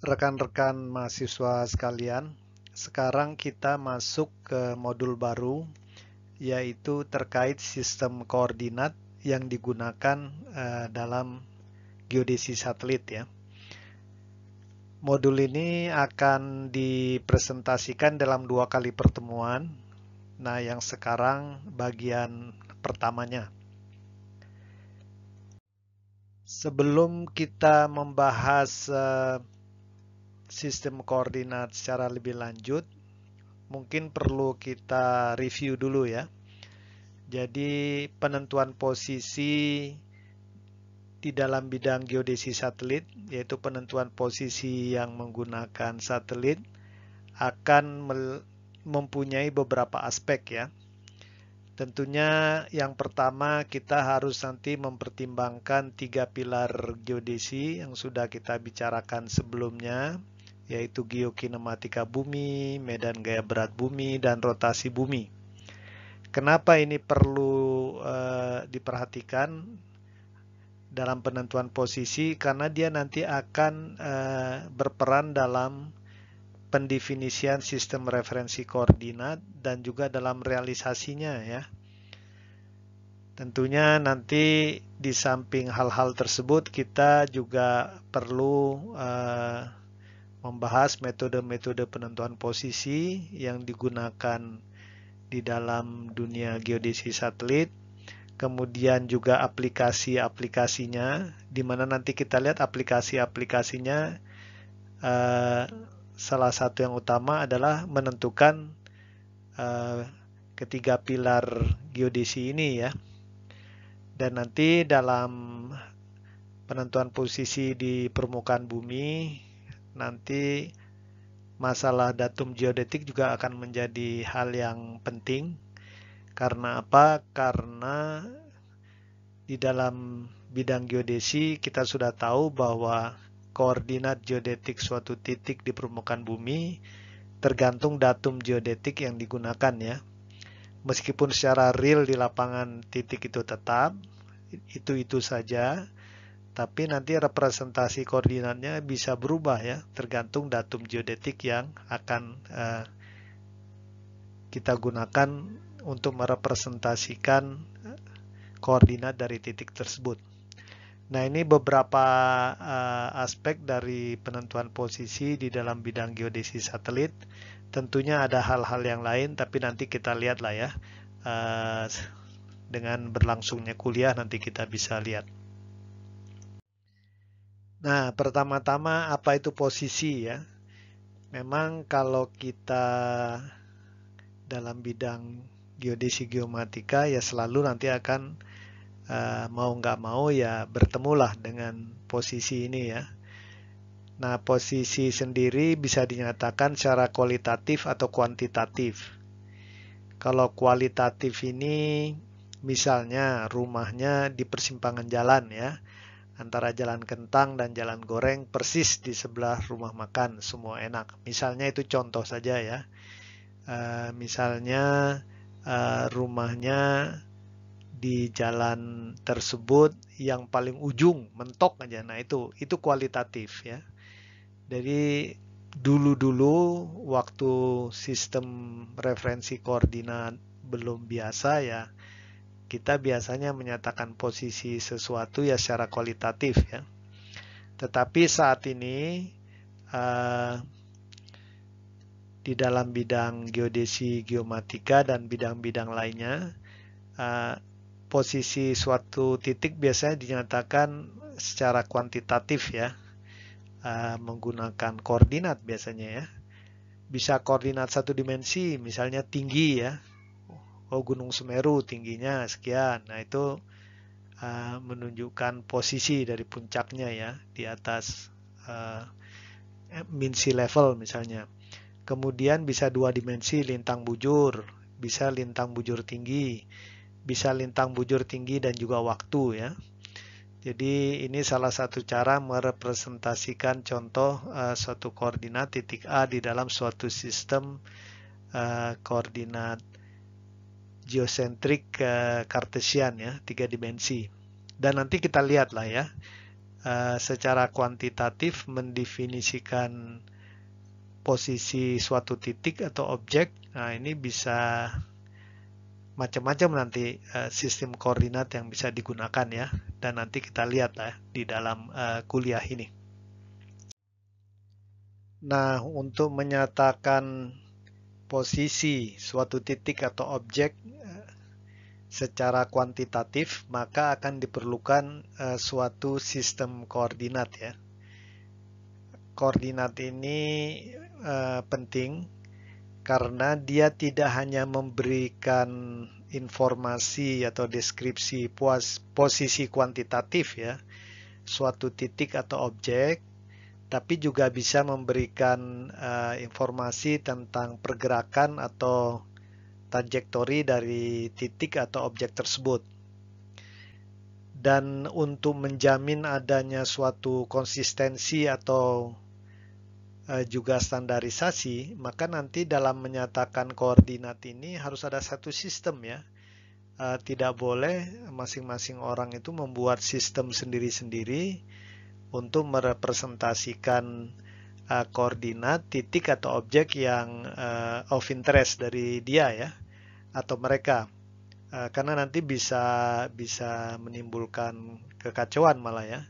Rekan-rekan mahasiswa sekalian, sekarang kita masuk ke modul baru, yaitu terkait sistem koordinat yang digunakan dalam geodesi satelit ya. Modul ini akan dipresentasikan dalam 2 kali pertemuan. Nah, yang sekarang bagian pertamanya. Sebelum kita membahas sistem koordinat secara lebih lanjut, mungkin perlu kita review dulu ya. Jadi penentuan posisi di dalam bidang geodesi satelit, yaitu penentuan posisi yang menggunakan satelit, akan mempunyai beberapa aspek ya. Tentunya yang pertama kita harus nanti mempertimbangkan 3 pilar geodesi yang sudah kita bicarakan sebelumnya, yaitu geokinematika bumi, medan gaya berat bumi, dan rotasi bumi. Kenapa ini perlu diperhatikan dalam penentuan posisi? Karena dia nanti akan berperan dalam pendefinisian sistem referensi koordinat dan juga dalam realisasinya ya. Tentunya nanti di samping hal-hal tersebut kita juga perlu membahas metode-metode penentuan posisi yang digunakan di dalam dunia geodesi satelit, kemudian juga aplikasi-aplikasinya, di mana nanti kita lihat aplikasi-aplikasinya. Salah satu yang utama adalah menentukan ketiga pilar geodesi ini ya. Dan nanti dalam penentuan posisi di permukaan bumi, nanti masalah datum geodetik juga akan menjadi hal yang penting. Karena apa? Karena di dalam bidang geodesi kita sudah tahu bahwa koordinat geodetik suatu titik di permukaan bumi tergantung datum geodetik yang digunakan ya. Meskipun secara real di lapangan titik itu tetap, itu saja, tapi nanti representasi koordinatnya bisa berubah ya, tergantung datum geodetik yang akan kita gunakan untuk merepresentasikan koordinat dari titik tersebut. Nah, ini beberapa aspek dari penentuan posisi di dalam bidang geodesi satelit. Tentunya ada hal-hal yang lain, tapi nanti kita lihat lah ya. Dengan berlangsungnya kuliah nanti kita bisa lihat. Nah, pertama-tama apa itu posisi ya? Memang kalau kita dalam bidang geodesi geomatika ya selalu nanti akan mau nggak mau ya bertemulah dengan posisi ini ya. Nah, posisi sendiri bisa dinyatakan secara kualitatif atau kuantitatif. Kalau kualitatif ini misalnya rumahnya di persimpangan jalan ya, antara jalan kentang dan jalan goreng persis di sebelah rumah makan, semua enak. Misalnya itu contoh saja ya. Misalnya rumahnya di jalan tersebut yang paling ujung mentok aja. Nah, itu kualitatif ya. Jadi dulu-dulu waktu sistem referensi koordinat belum biasa ya, kita biasanya menyatakan posisi sesuatu ya secara kualitatif ya. Tetapi saat ini di dalam bidang geodesi, geomatika dan bidang-bidang lainnya, posisi suatu titik biasanya dinyatakan secara kuantitatif ya, menggunakan koordinat biasanya ya. Bisa koordinat satu dimensi, misalnya tinggi ya. Oh, Gunung Semeru tingginya sekian. Nah, itu menunjukkan posisi dari puncaknya ya, di atas mean sea level misalnya. Kemudian bisa 2 dimensi, lintang bujur, bisa lintang bujur tinggi, bisa lintang bujur tinggi dan juga waktu ya. Jadi ini salah satu cara merepresentasikan contoh suatu koordinat titik A di dalam suatu sistem koordinat geosentrik Cartesian ya, 3 dimensi. Dan nanti kita lihat lah ya, secara kuantitatif mendefinisikan posisi suatu titik atau objek. Nah, ini bisa macam-macam nanti sistem koordinat yang bisa digunakan ya. Dan nanti kita lihat lah di dalam kuliah ini. Nah, untuk menyatakan posisi suatu titik atau objek secara kuantitatif, maka akan diperlukan suatu sistem koordinat ya. Koordinat ini penting karena dia tidak hanya memberikan informasi atau deskripsi posisi kuantitatif ya, suatu titik atau objek, tapi juga bisa memberikan informasi tentang pergerakan atau trajektori dari titik atau objek tersebut. Dan untuk menjamin adanya suatu konsistensi atau juga standarisasi, maka nanti dalam menyatakan koordinat ini harus ada satu sistem ya. Tidak boleh masing-masing orang itu membuat sistem sendiri-sendiri untuk merepresentasikan koordinat titik atau objek yang of interest dari dia ya, atau mereka. Karena nanti bisa menimbulkan kekacauan malah ya.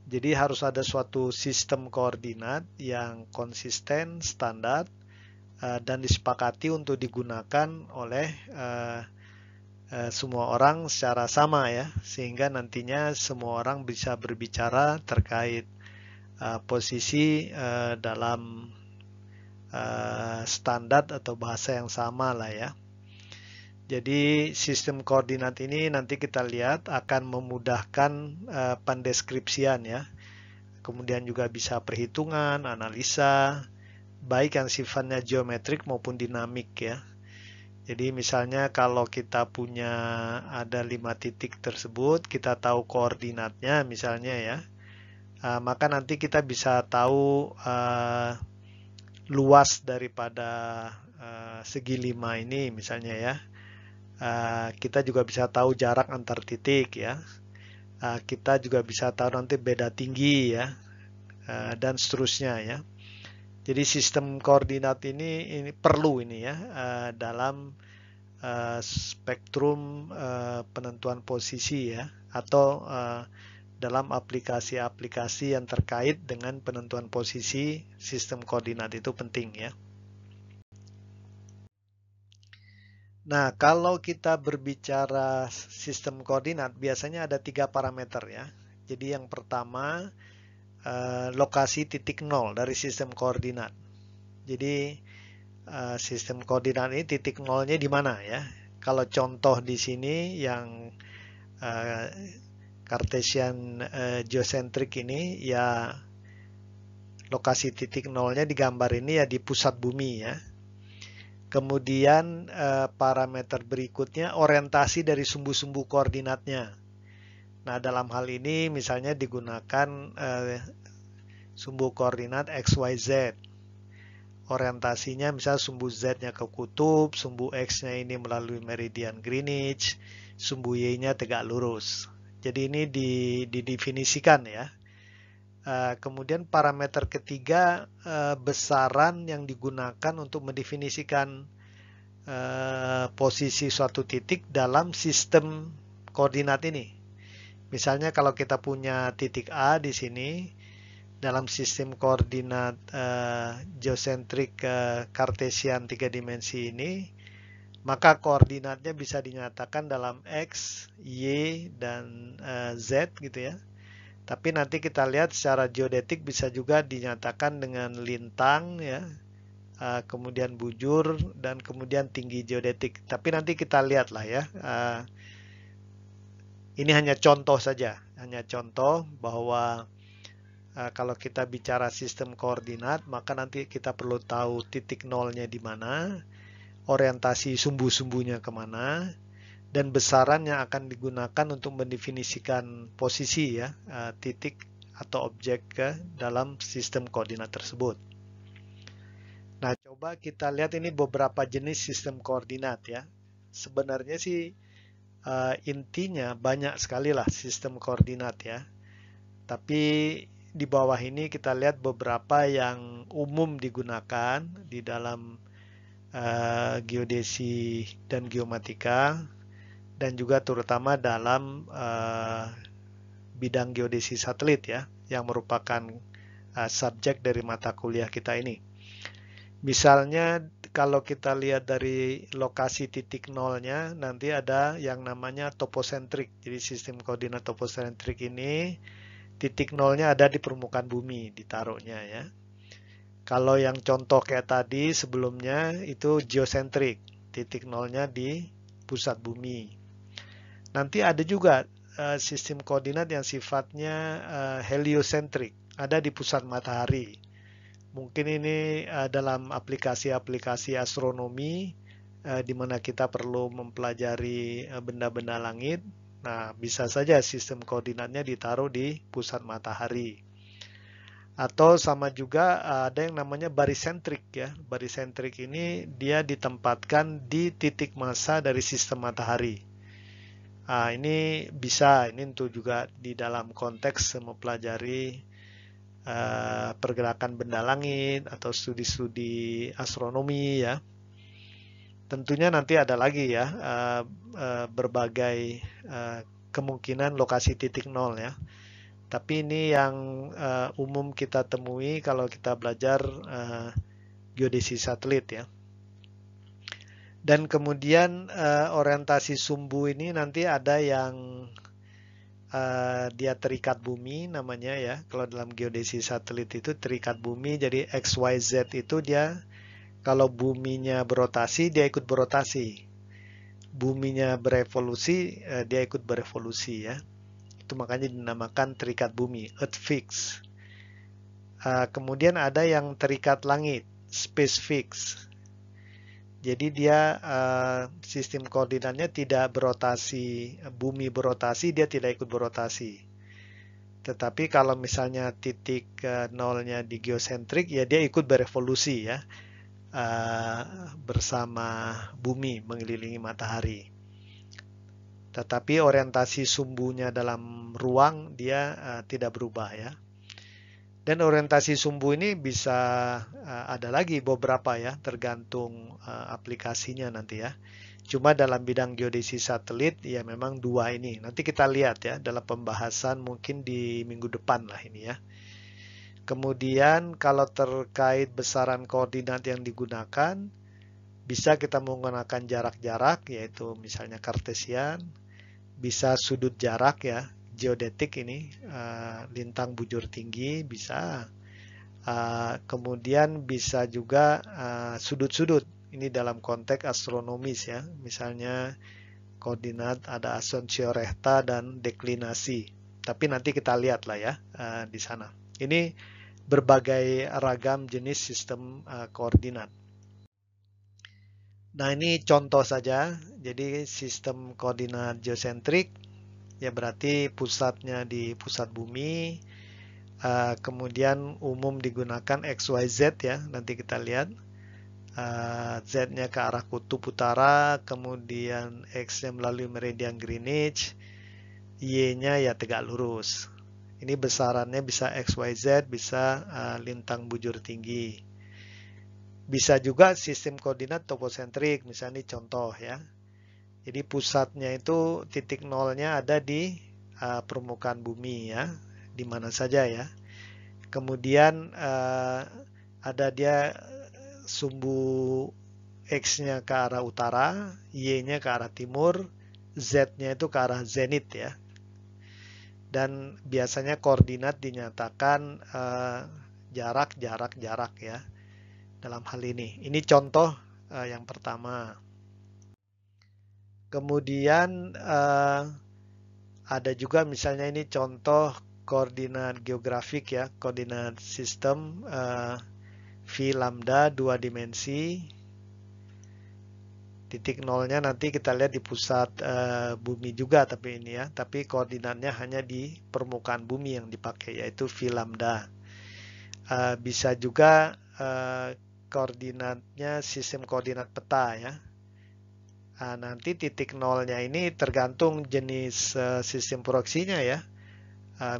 Jadi harus ada suatu sistem koordinat yang konsisten, standar, dan disepakati untuk digunakan oleh semua orang secara sama ya, sehingga nantinya semua orang bisa berbicara terkait posisi dalam standar atau bahasa yang sama lah ya. Jadi sistem koordinat ini nanti kita lihat akan memudahkan pendeskripsian ya. Kemudian juga bisa perhitungan, analisa, baik yang sifatnya geometrik maupun dinamik ya. Jadi misalnya kalau kita punya ada 5 titik tersebut, kita tahu koordinatnya misalnya ya, maka nanti kita bisa tahu luas daripada segi 5 ini misalnya ya. Kita juga bisa tahu jarak antar titik ya. Kita juga bisa tahu nanti beda tinggi ya, dan seterusnya ya. Jadi sistem koordinat ini perlu ini ya dalam spektrum penentuan posisi ya, atau dalam aplikasi-aplikasi yang terkait dengan penentuan posisi, sistem koordinat itu penting ya. Nah, kalau kita berbicara sistem koordinat, biasanya ada 3 parameter ya. Jadi yang pertama, lokasi titik nol dari sistem koordinat. Jadi sistem koordinat ini titik nolnya di mana ya? Kalau contoh di sini yang Cartesian geocentric ini ya, lokasi titik nolnya digambar ini ya di pusat bumi ya. Kemudian parameter berikutnya orientasi dari sumbu-sumbu koordinatnya. Nah, dalam hal ini misalnya digunakan sumbu koordinat XYZ. Orientasinya misalnya sumbu Z-nya ke kutub, sumbu X-nya ini melalui meridian Greenwich, sumbu Y-nya tegak lurus. Jadi ini didefinisikan ya. Kemudian parameter ketiga, besaran yang digunakan untuk mendefinisikan posisi suatu titik dalam sistem koordinat ini. Misalnya kalau kita punya titik A di sini dalam sistem koordinat geocentric Cartesian 3 dimensi ini, maka koordinatnya bisa dinyatakan dalam X, Y, dan Z gitu ya. Tapi nanti kita lihat secara geodetik bisa juga dinyatakan dengan lintang ya, kemudian bujur, dan kemudian tinggi geodetik. Tapi nanti kita lihat lah ya. Ini hanya contoh saja, hanya contoh bahwa kalau kita bicara sistem koordinat, maka nanti kita perlu tahu titik nolnya di mana, orientasi sumbu-sumbunya kemana, dan besaran yang akan digunakan untuk mendefinisikan posisi ya, titik atau objek dalam sistem koordinat tersebut. Nah, coba kita lihat ini beberapa jenis sistem koordinat ya. Sebenarnya sih intinya banyak sekali lah sistem koordinat ya. Tapi di bawah ini kita lihat beberapa yang umum digunakan di dalam geodesi dan geomatika, dan juga terutama dalam bidang geodesi satelit ya, yang merupakan subjek dari mata kuliah kita ini. Misalnya kalau kita lihat dari lokasi titik nolnya, nanti ada yang namanya toposentrik. Jadi sistem koordinat toposentrik ini titik nolnya ada di permukaan bumi, ditaruhnya ya. Kalau yang contoh kayak tadi sebelumnya itu geosentrik, titik nolnya di pusat bumi. Nanti ada juga sistem koordinat yang sifatnya heliosentrik, ada di pusat matahari. Mungkin ini dalam aplikasi-aplikasi astronomi di mana kita perlu mempelajari benda-benda langit. Nah, bisa saja sistem koordinatnya ditaruh di pusat matahari. Atau sama juga ada yang namanya barisentrik ya. Barisentrik ini dia ditempatkan di titik massa dari sistem matahari. Nah, ini bisa, ini untuk juga di dalam konteks mempelajari pergerakan benda langit atau studi-studi astronomi ya. Tentunya nanti ada lagi ya berbagai kemungkinan lokasi titik nol ya. Tapi ini yang umum kita temui kalau kita belajar geodesi satelit ya. Dan kemudian orientasi sumbu ini nanti ada yang dia terikat bumi namanya ya. Kalau dalam geodesi satelit itu terikat bumi, jadi XYZ itu dia kalau buminya berotasi dia ikut berotasi. Buminya berevolusi dia ikut berevolusi ya. Itu makanya dinamakan terikat bumi, earth fix. Kemudian ada yang terikat langit, space fix. Jadi dia sistem koordinatnya tidak berotasi, bumi berotasi, dia tidak ikut berotasi. Tetapi kalau misalnya titik nolnya di geosentrik, ya dia ikut berevolusi ya, bersama bumi mengelilingi matahari. Tetapi orientasi sumbunya dalam ruang dia tidak berubah ya. Dan orientasi sumbu ini bisa ada lagi beberapa ya, tergantung aplikasinya nanti ya. Cuma dalam bidang geodesi satelit ya memang dua ini. Nanti kita lihat ya dalam pembahasan mungkin di minggu depan lah ini ya. Kemudian kalau terkait besaran koordinat yang digunakan, bisa kita menggunakan jarak-jarak yaitu misalnya kartesian, bisa sudut jarak ya, geodetik ini, lintang bujur tinggi bisa, kemudian bisa juga sudut-sudut, ini dalam konteks astronomis ya, misalnya koordinat ada asunsio rekta dan deklinasi, tapi nanti kita lihat lah ya di sana. Ini berbagai ragam jenis sistem koordinat. Nah, ini contoh saja. Jadi sistem koordinat geosentrik ya berarti pusatnya di pusat bumi. Kemudian umum digunakan XYZ ya. Nanti kita lihat. Z-nya ke arah kutub utara, kemudian X-nya melalui meridian Greenwich, Y-nya ya tegak lurus. Ini besarannya bisa XYZ, bisa lintang bujur tinggi. Bisa juga sistem koordinat toposentrik, misalnya ini contoh ya. Jadi pusatnya itu titik nolnya ada di permukaan bumi ya, di mana saja ya. Kemudian ada dia sumbu X-nya ke arah utara, Y-nya ke arah timur, Z-nya itu ke arah zenit ya. Dan biasanya koordinat dinyatakan jarak ya. Dalam hal ini. Ini contoh yang pertama. Kemudian ada juga misalnya ini contoh koordinat geografik ya, koordinat sistem V lambda 2 dimensi. Titik nolnya nanti kita lihat di pusat bumi juga tapi ini ya, tapi koordinatnya hanya di permukaan bumi yang dipakai yaitu V lambda. Bisa juga koordinatnya sistem koordinat peta ya. Nanti titik nolnya ini tergantung jenis sistem proksinya ya.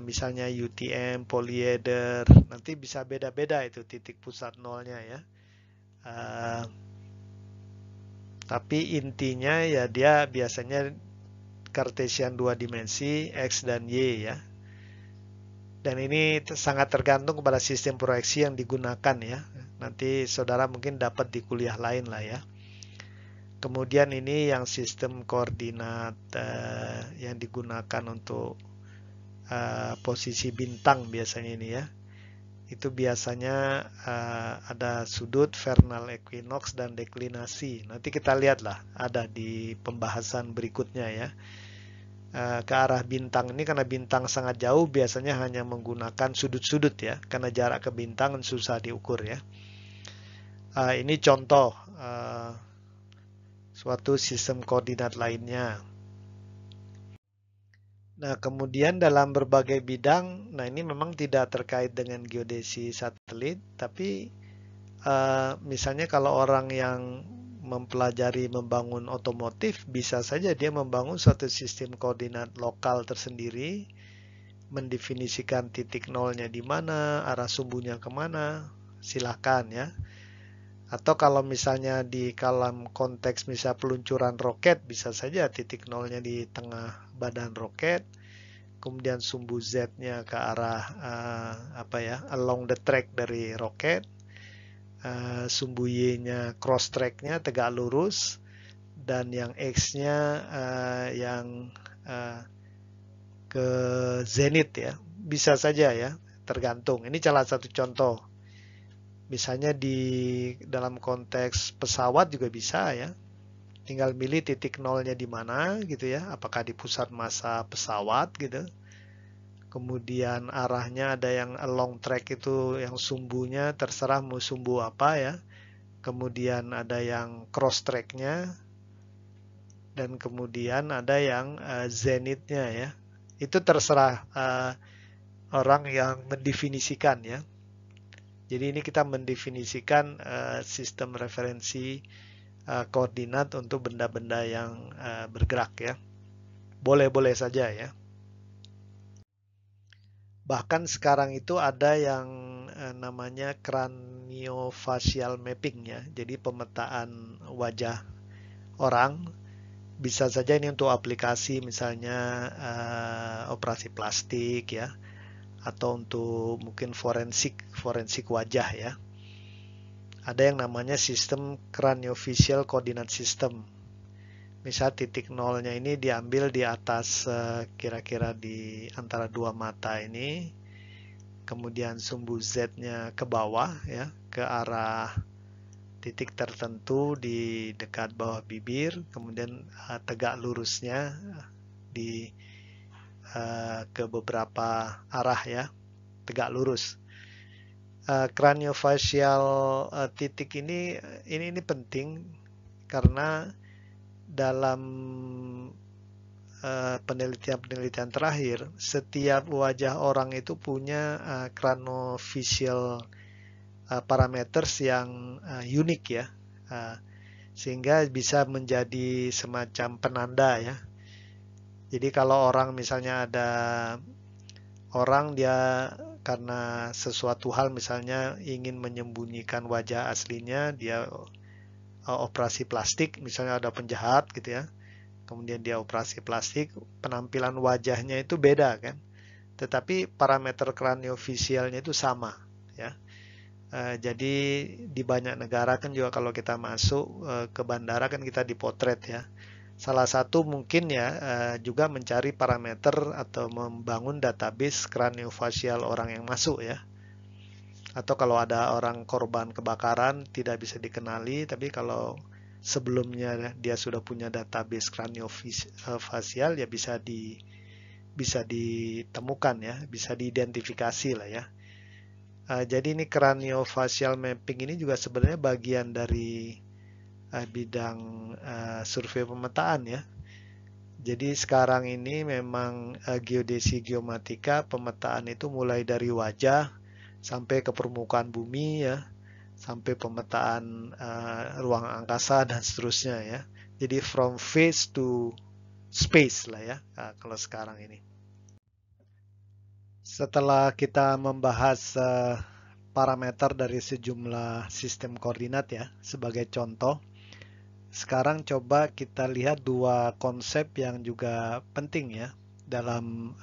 misalnya UTM, polyeder, nanti bisa beda-beda itu titik pusat nolnya ya. Tapi intinya ya dia biasanya Cartesian 2 dimensi, X dan Y ya. Dan ini sangat tergantung kepada sistem proyeksi yang digunakan ya. Nanti saudara mungkin dapat di kuliah lain lah ya. Kemudian ini yang sistem koordinat yang digunakan untuk posisi bintang biasanya ini ya. Itu biasanya ada sudut, vernal equinox, dan deklinasi. Nanti kita lihatlah ada di pembahasan berikutnya ya. Ke arah bintang ini karena bintang sangat jauh biasanya hanya menggunakan sudut-sudut ya. Karena jarak ke bintang susah diukur ya. Ini contoh suatu sistem koordinat lainnya. Nah, kemudian dalam berbagai bidang, nah ini memang tidak terkait dengan geodesi satelit, tapi misalnya kalau orang yang mempelajari membangun otomotif, bisa saja dia membangun suatu sistem koordinat lokal tersendiri, mendefinisikan titik nolnya di mana, arah sumbunya kemana, silahkan ya. Atau kalau misalnya di dalam konteks misal peluncuran roket, bisa saja titik nolnya di tengah badan roket, kemudian sumbu Z-nya ke arah along the track dari roket, sumbu Y-nya cross track-nya tegak lurus, dan yang X-nya yang ke zenith ya, bisa saja ya, tergantung. Ini salah satu contoh. Misalnya di dalam konteks pesawat juga bisa ya, tinggal milih titik nolnya di mana gitu ya, apakah di pusat massa pesawat gitu. Kemudian arahnya ada yang along track itu yang sumbunya terserah mau sumbu apa ya. Kemudian ada yang cross tracknya. Dan kemudian ada yang zenithnya ya. Itu terserah orang yang mendefinisikan ya. Jadi ini kita mendefinisikan sistem referensi koordinat untuk benda-benda yang bergerak ya. Boleh-boleh saja ya. Bahkan sekarang itu ada yang namanya craniofacial mapping ya. Jadi pemetaan wajah orang. Bisa saja ini untuk aplikasi misalnya operasi plastik ya. Atau untuk mungkin forensik wajah ya. Ada yang namanya sistem craniofacial coordinate system. Misal titik nolnya ini diambil di atas kira-kira di antara dua mata ini, kemudian sumbu Z-nya ke bawah ya, ke arah titik tertentu di dekat bawah bibir, kemudian tegak lurusnya di ke beberapa arah ya, tegak lurus. Craniofacial titik ini penting karena dalam penelitian-penelitian terakhir, setiap wajah orang itu punya craniofacial parameters yang unik ya, sehingga bisa menjadi semacam penanda ya. Jadi kalau orang misalnya ada orang dia karena sesuatu hal misalnya ingin menyembunyikan wajah aslinya, dia operasi plastik, misalnya ada penjahat gitu ya, kemudian dia operasi plastik, penampilan wajahnya itu beda kan, tetapi parameter craniofacialnya itu sama ya. Jadi di banyak negara kan juga kalau kita masuk ke bandara kan kita dipotret ya. Salah satu mungkin ya juga mencari parameter atau membangun database craniofacial orang yang masuk ya. Atau kalau ada orang korban kebakaran tidak bisa dikenali, tapi kalau sebelumnya dia sudah punya database craniofacial ya bisa ditemukan ya, bisa diidentifikasi lah ya. Jadi ini craniofacial mapping ini juga sebenarnya bagian dari bidang survei pemetaan ya. Jadi sekarang ini memang geodesi geomatika pemetaan itu mulai dari wajah sampai ke permukaan bumi ya, sampai pemetaan ruang angkasa dan seterusnya ya. Jadi from phase to space lah ya, kalau sekarang ini. Setelah kita membahas parameter dari sejumlah sistem koordinat ya, sebagai contoh, sekarang coba kita lihat dua konsep yang juga penting ya dalam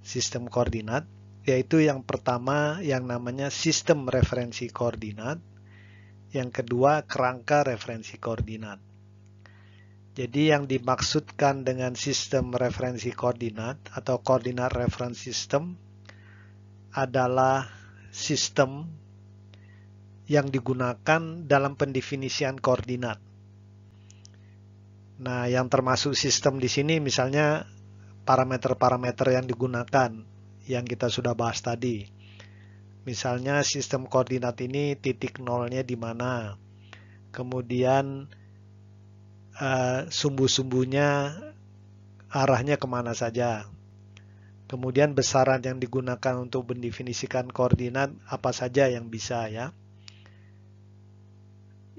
sistem koordinat, yaitu yang pertama yang namanya sistem referensi koordinat, yang kedua kerangka referensi koordinat. Jadi yang dimaksudkan dengan sistem referensi koordinat atau coordinate reference system adalah sistem yang digunakan dalam pendefinisian koordinat. Nah, yang termasuk sistem di sini misalnya parameter-parameter yang digunakan yang kita sudah bahas tadi. Misalnya sistem koordinat ini titik nolnya di mana, kemudian sumbu-sumbunya arahnya kemana saja, kemudian besaran yang digunakan untuk mendefinisikan koordinat apa saja yang bisa ya.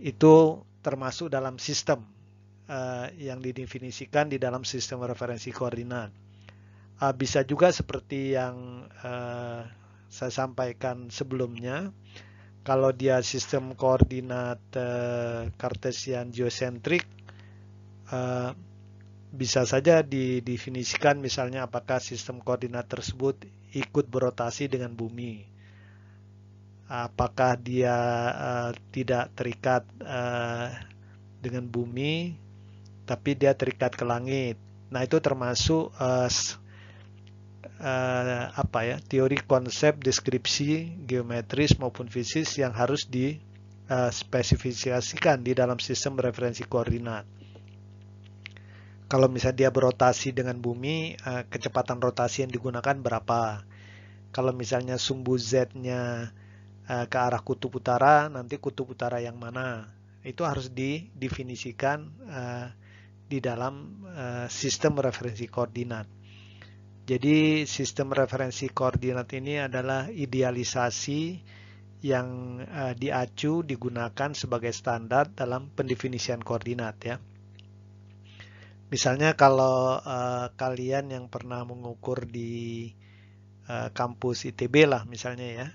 Itu termasuk dalam sistem yang didefinisikan di dalam sistem referensi koordinat. Bisa juga seperti yang saya sampaikan sebelumnya, kalau dia sistem koordinat Cartesian geosentrik, bisa saja didefinisikan misalnya apakah sistem koordinat tersebut ikut berotasi dengan bumi, apakah dia tidak terikat dengan bumi tapi dia terikat ke langit. Nah, itu termasuk teori konsep deskripsi geometris maupun fisik yang harus dispesifikasikan di dalam sistem referensi koordinat. Kalau misalnya dia berotasi dengan bumi, kecepatan rotasi yang digunakan berapa? Kalau misalnya sumbu Z-nya ke arah kutub utara, nanti kutub utara yang mana? Itu harus didefinisikan di dalam sistem referensi koordinat. Jadi sistem referensi koordinat ini adalah idealisasi yang diacu digunakan sebagai standar dalam pendefinisian koordinat ya. Misalnya kalau kalian yang pernah mengukur di kampus ITB lah misalnya ya,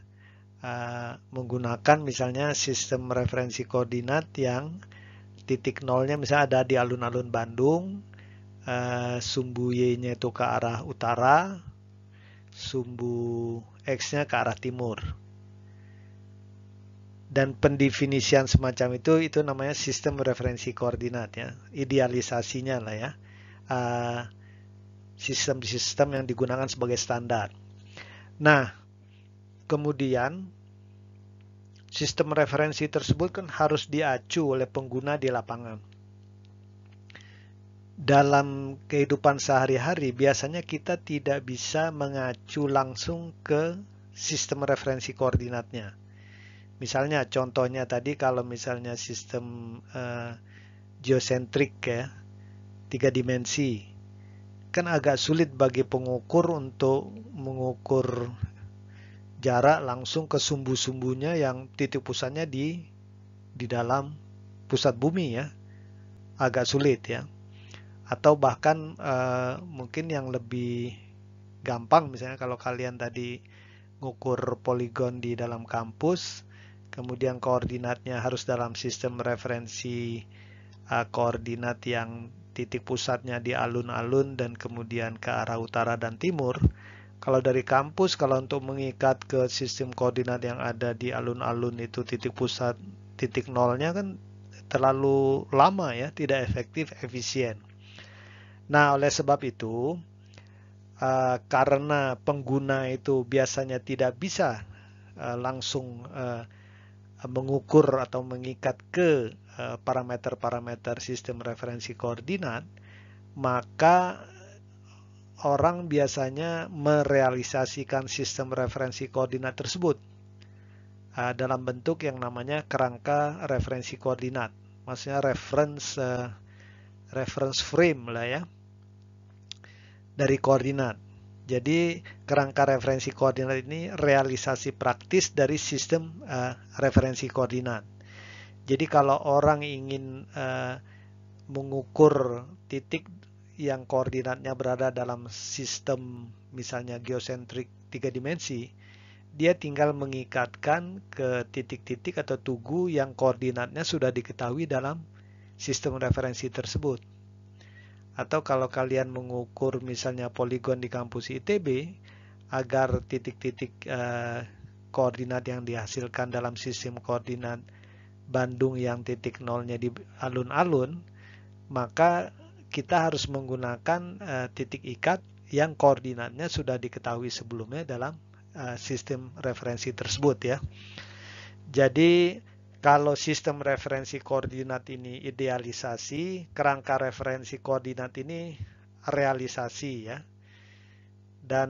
menggunakan misalnya sistem referensi koordinat yang titik nolnya misalnya ada di alun-alun Bandung, sumbu Y-nya itu ke arah utara, sumbu X-nya ke arah timur. Dan pendefinisian semacam itu namanya sistem referensi koordinat ya, idealisasinya lah ya, sistem-sistem yang digunakan sebagai standar. Nah, kemudian sistem referensi tersebut kan harus diacu oleh pengguna di lapangan. Dalam kehidupan sehari-hari biasanya kita tidak bisa mengacu langsung ke sistem referensi koordinatnya. Misalnya contohnya tadi kalau misalnya sistem geosentrik ya, 3 dimensi, kan agak sulit bagi pengukur untuk mengukur jarak langsung ke sumbu-sumbunya yang titik pusatnya di dalam pusat bumi ya, agak sulit ya. Atau bahkan mungkin yang lebih gampang misalnya kalau kalian tadi ngukur poligon di dalam kampus, kemudian koordinatnya harus dalam sistem referensi koordinat yang titik pusatnya di alun-alun dan kemudian ke arah utara dan timur. Kalau dari kampus, kalau untuk mengikat ke sistem koordinat yang ada di alun-alun itu titik pusat, titik nolnya kan terlalu lama ya, tidak efektif, efisien. Nah, oleh sebab itu, karena pengguna itu biasanya tidak bisa langsung mengukur atau mengikat ke parameter-parameter sistem referensi koordinat, maka orang biasanya merealisasikan sistem referensi koordinat tersebut dalam bentuk yang namanya kerangka referensi koordinat. Maksudnya reference frame lah ya, dari koordinat. Jadi kerangka referensi koordinat ini realisasi praktis dari sistem referensi koordinat. Jadi kalau orang ingin mengukur titik yang koordinatnya berada dalam sistem misalnya geosentrik 3 dimensi, dia tinggal mengikatkan ke titik-titik atau tugu yang koordinatnya sudah diketahui dalam sistem referensi tersebut. Atau kalau kalian mengukur misalnya poligon di kampus ITB, agar titik-titik koordinat yang dihasilkan dalam sistem koordinat Bandung yang titik nolnya di alun-alun, maka kita harus menggunakan titik ikat yang koordinatnya sudah diketahui sebelumnya dalam sistem referensi tersebut ya. Jadi kalau sistem referensi koordinat ini idealisasi, kerangka referensi koordinat ini realisasi ya. Dan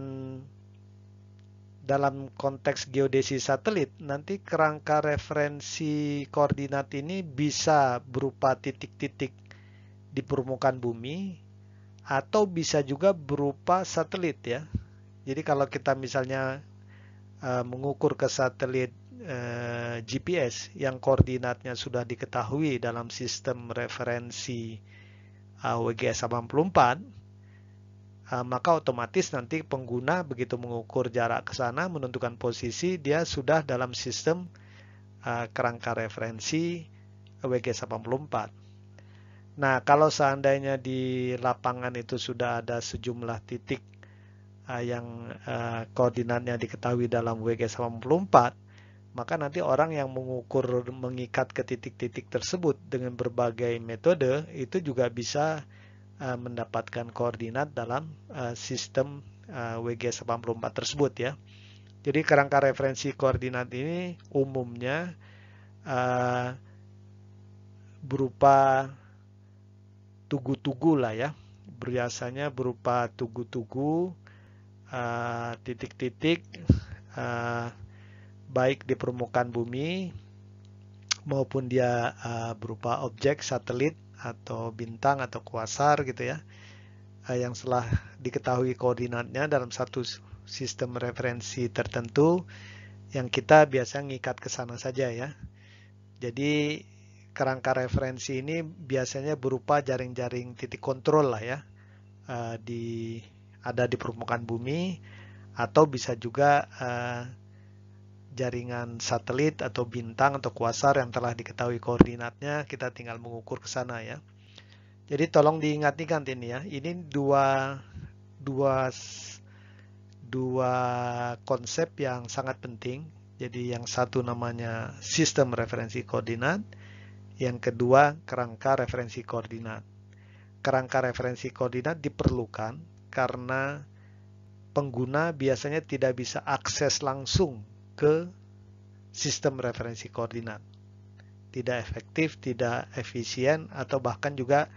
dalam konteks geodesi satelit, nanti kerangka referensi koordinat ini bisa berupa titik-titik di permukaan bumi atau bisa juga berupa satelit ya. Jadi kalau kita misalnya mengukur ke satelit GPS yang koordinatnya sudah diketahui dalam sistem referensi WGS 84, maka otomatis nanti pengguna begitu mengukur jarak ke sana, menentukan posisi, dia sudah dalam sistem kerangka referensi WGS 84. Nah, kalau seandainya di lapangan itu sudah ada sejumlah titik yang koordinatnya diketahui dalam WGS 84, maka nanti orang yang mengikat ke titik-titik tersebut dengan berbagai metode itu juga bisa mendapatkan koordinat dalam sistem WGS 84 tersebut ya. Jadi kerangka referensi koordinat ini umumnya berupa tugu-tugu lah ya. Biasanya berupa tugu-tugu, titik-titik, baik di permukaan bumi maupun dia berupa objek satelit atau bintang atau kuasar gitu ya, yang telah diketahui koordinatnya dalam satu sistem referensi tertentu yang kita biasa ngikat ke sana saja ya. Jadi kerangka referensi ini biasanya berupa jaring-jaring titik kontrol lah ya, ada di permukaan bumi, atau bisa juga jaringan satelit atau bintang atau kuasar yang telah diketahui koordinatnya, kita tinggal mengukur ke sana ya. Jadi tolong diingat-ingat ini ya, ini dua konsep yang sangat penting. Jadi yang satu namanya sistem referensi koordinat, yang kedua kerangka referensi koordinat. Kerangka referensi koordinat diperlukan karena pengguna biasanya tidak bisa akses langsung ke sistem referensi koordinat. Tidak efektif, tidak efisien, atau bahkan juga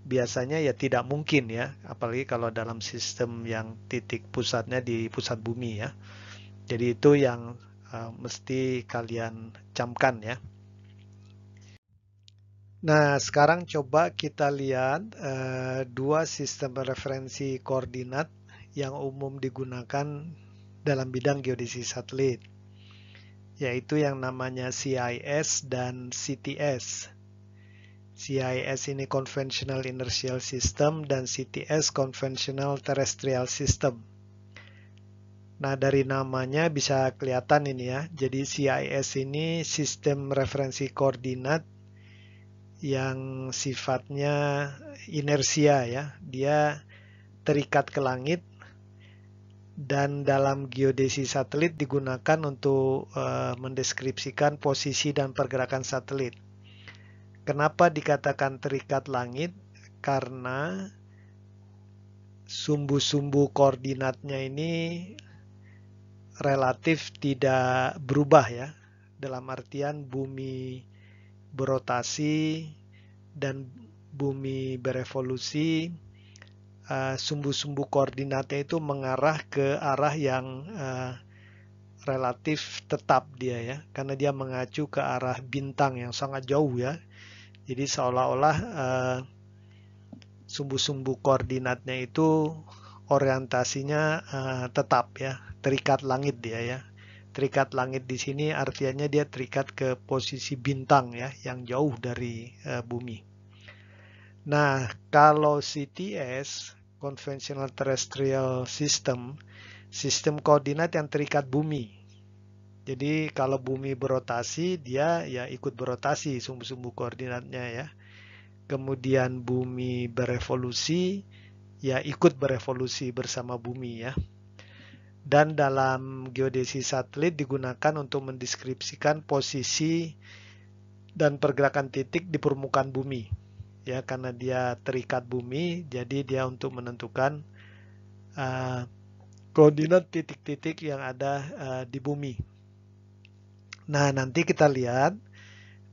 biasanya ya tidak mungkin ya, apalagi kalau dalam sistem yang titik pusatnya di pusat bumi ya. Jadi itu yang mesti kalian camkan ya. Nah, sekarang coba kita lihat dua sistem referensi koordinat yang umum digunakan dalam bidang geodesi satelit, yaitu yang namanya CIS dan CTS. CIS ini Conventional Inertial System dan CTS Conventional Terrestrial System. Nah, dari namanya bisa kelihatan ini ya. Jadi CIS ini sistem referensi koordinat yang sifatnya inersia ya. Dia terikat ke langit dan dalam geodesi satelit digunakan untuk mendeskripsikan posisi dan pergerakan satelit. Kenapa dikatakan terikat langit? Karena sumbu-sumbu koordinatnya ini relatif tidak berubah ya. Dalam artian bumi berotasi dan bumi berevolusi, sumbu-sumbu koordinatnya itu mengarah ke arah yang relatif tetap dia ya, karena dia mengacu ke arah bintang yang sangat jauh ya. Jadi seolah-olah sumbu-sumbu koordinatnya itu orientasinya tetap ya, terikat langit dia ya. Terikat langit di sini artinya dia terikat ke posisi bintang ya, yang jauh dari bumi. Nah, kalau CTS, Conventional Terrestrial System, sistem koordinat yang terikat bumi. Jadi kalau bumi berotasi, dia ya ikut berotasi sumbu-sumbu koordinatnya ya. Kemudian bumi berevolusi, ya ikut berevolusi bersama bumi ya. Dan dalam geodesi satelit digunakan untuk mendeskripsikan posisi dan pergerakan titik di permukaan bumi. Ya, karena dia terikat bumi, jadi dia untuk menentukan koordinat titik-titik yang ada di bumi. Nah, nanti kita lihat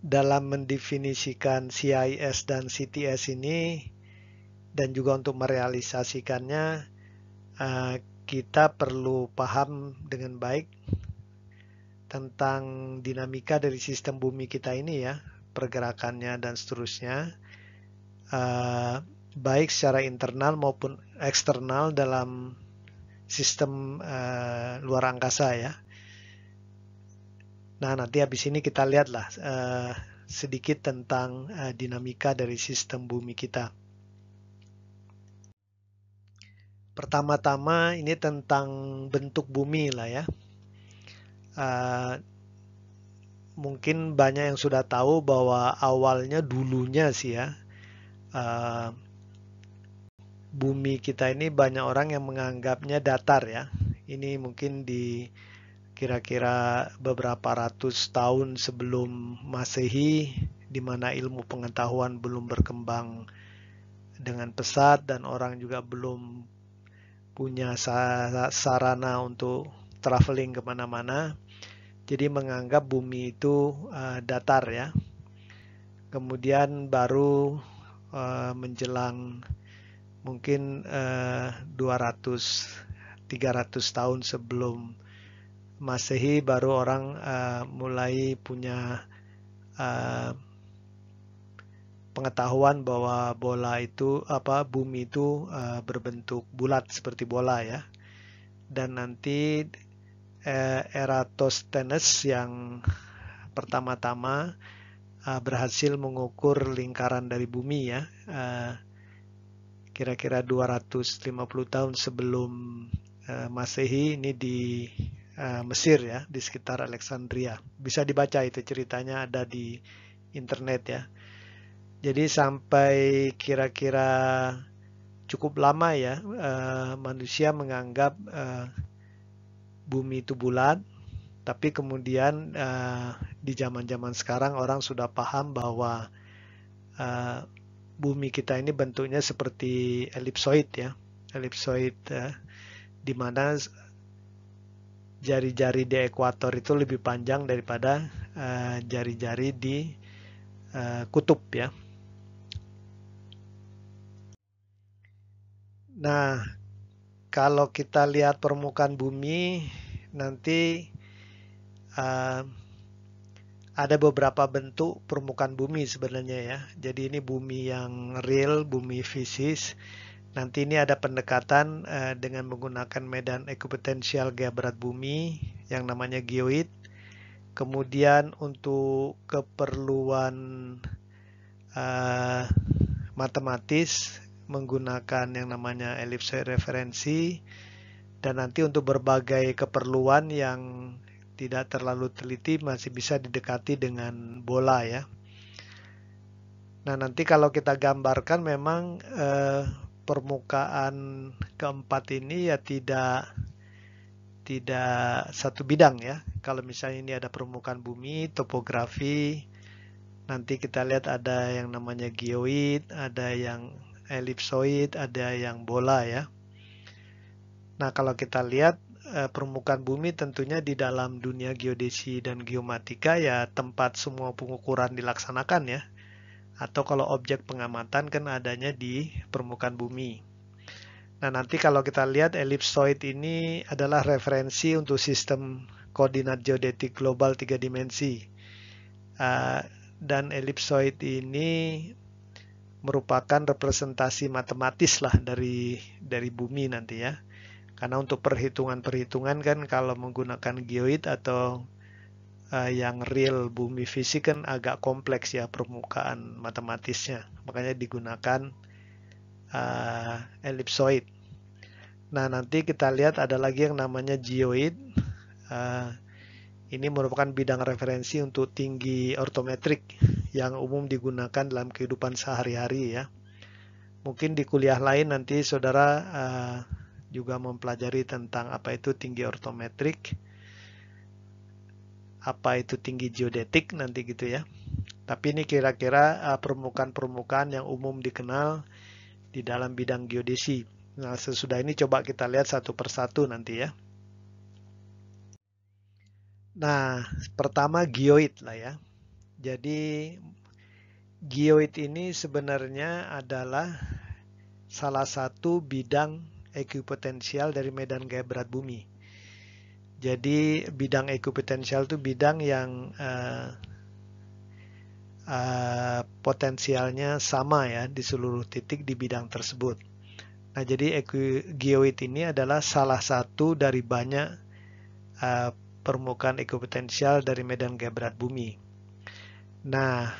dalam mendefinisikan CIS dan CTS ini dan juga untuk merealisasikannya kita perlu paham dengan baik tentang dinamika dari sistem bumi kita ini ya, pergerakannya dan seterusnya, baik secara internal maupun eksternal dalam sistem luar angkasa ya. Nah, nanti habis ini kita lihatlah sedikit tentang dinamika dari sistem bumi kita. Pertama-tama ini tentang bentuk bumi lah ya. Mungkin banyak yang sudah tahu bahwa awalnya dulunya sih ya, bumi kita ini banyak orang yang menganggapnya datar ya. Ini mungkin di kira-kira beberapa ratus tahun sebelum Masehi, di mana ilmu pengetahuan belum berkembang dengan pesat dan orang juga belum punya sarana untuk traveling kemana-mana. Jadi menganggap bumi itu datar ya. Kemudian baru menjelang mungkin 200-300 tahun sebelum Masehi baru orang mulai punya pengetahuan bahwa bumi itu berbentuk bulat seperti bola ya. Dan nanti Eratosthenes yang pertama-tama berhasil mengukur lingkaran dari bumi ya. Kira-kira 250 tahun sebelum Masehi ini di Mesir ya, di sekitar Alexandria. Bisa dibaca itu ceritanya, ada di internet ya. Jadi sampai kira-kira cukup lama ya manusia menganggap bumi itu bulat, tapi kemudian di zaman-zaman sekarang orang sudah paham bahwa bumi kita ini bentuknya seperti elipsoid ya, elipsoid di mana jari-jari di ekuator itu lebih panjang daripada jari-jari di kutub ya. Nah, kalau kita lihat permukaan bumi, nanti ada beberapa bentuk permukaan bumi sebenarnya ya. Jadi ini bumi yang real, bumi fisis. Nanti ini ada pendekatan dengan menggunakan medan ekuipotensial gaya berat bumi yang namanya geoid. Kemudian untuk keperluan matematis menggunakan yang namanya elipsoid referensi, dan nanti untuk berbagai keperluan yang tidak terlalu teliti masih bisa didekati dengan bola ya. Nah, nanti kalau kita gambarkan memang permukaan keempat ini ya tidak satu bidang ya. Kalau misalnya ini ada permukaan bumi, topografi, nanti kita lihat ada yang namanya geoid, ada yang elipsoid, ada yang bola ya. Nah, kalau kita lihat permukaan bumi tentunya di dalam dunia geodesi dan geomatika ya tempat semua pengukuran dilaksanakan ya. Atau kalau objek pengamatan kan adanya di permukaan bumi. Nah, nanti kalau kita lihat elipsoid ini adalah referensi untuk sistem koordinat geodetik global 3 dimensi. Dan elipsoid ini merupakan representasi matematis lah dari bumi nanti ya. Karena untuk perhitungan-perhitungan kan kalau menggunakan geoid atau yang real bumi fisik kan agak kompleks ya permukaan matematisnya. Makanya digunakan elipsoid. Nah, nanti kita lihat ada lagi yang namanya geoid. Ini merupakan bidang referensi untuk tinggi ortometrik yang umum digunakan dalam kehidupan sehari-hari ya. Mungkin di kuliah lain nanti saudara juga mempelajari tentang apa itu tinggi ortometrik, apa itu tinggi geodetik nanti gitu ya. Tapi ini kira-kira permukaan-permukaan yang umum dikenal di dalam bidang geodesi. Nah, sesudah ini coba kita lihat satu persatu nanti ya. Nah, pertama geoid lah ya. Jadi geoid ini sebenarnya adalah salah satu bidang ekuipotensial dari medan gaya berat bumi. Jadi bidang ekuipotensial itu bidang yang potensialnya sama ya di seluruh titik di bidang tersebut. Nah, jadi geoid ini adalah salah satu dari banyak permukaan ekuipotensial dari medan gaya berat bumi. Nah,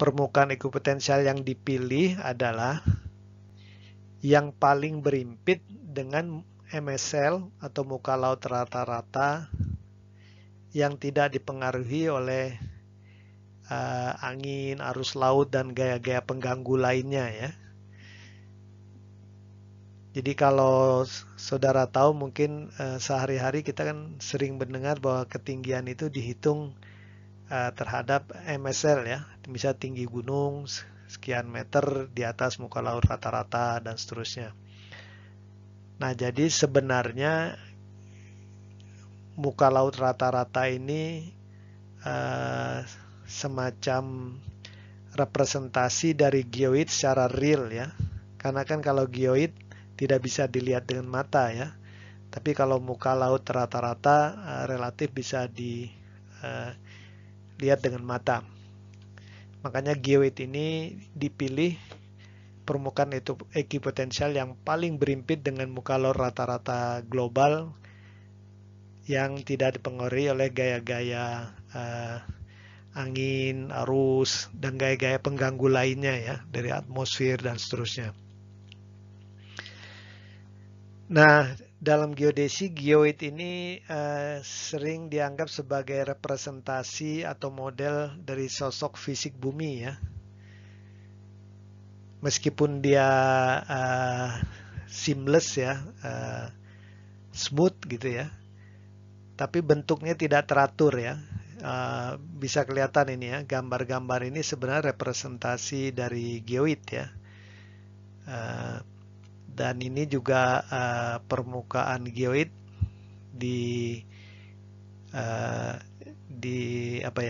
permukaan ekuipotensial yang dipilih adalah yang paling berimpit dengan MSL atau muka laut rata-rata yang tidak dipengaruhi oleh angin, arus laut, dan gaya-gaya pengganggu lainnya ya. Jadi kalau saudara tahu mungkin sehari-hari kita kan sering mendengar bahwa ketinggian itu dihitung terhadap MSL ya. Bisa tinggi gunung sekian meter di atas muka laut rata-rata dan seterusnya. Nah, jadi sebenarnya muka laut rata-rata ini semacam representasi dari geoid secara real ya. Karena kan kalau geoid tidak bisa dilihat dengan mata ya. Tapi kalau muka laut rata-rata relatif bisa dilihat dengan mata. Makanya geoid ini dipilih permukaan itu ekuipotensial yang paling berimpit dengan muka laut rata-rata global yang tidak dipengaruhi oleh gaya-gaya angin, arus, dan gaya-gaya pengganggu lainnya ya dari atmosfer dan seterusnya. Nah, dalam geodesi, geoid ini sering dianggap sebagai representasi atau model dari sosok fisik bumi ya. Meskipun dia seamless ya, smooth gitu ya, tapi bentuknya tidak teratur ya. Bisa kelihatan ini ya, gambar-gambar ini sebenarnya representasi dari geoid ya. Dan ini juga permukaan geoid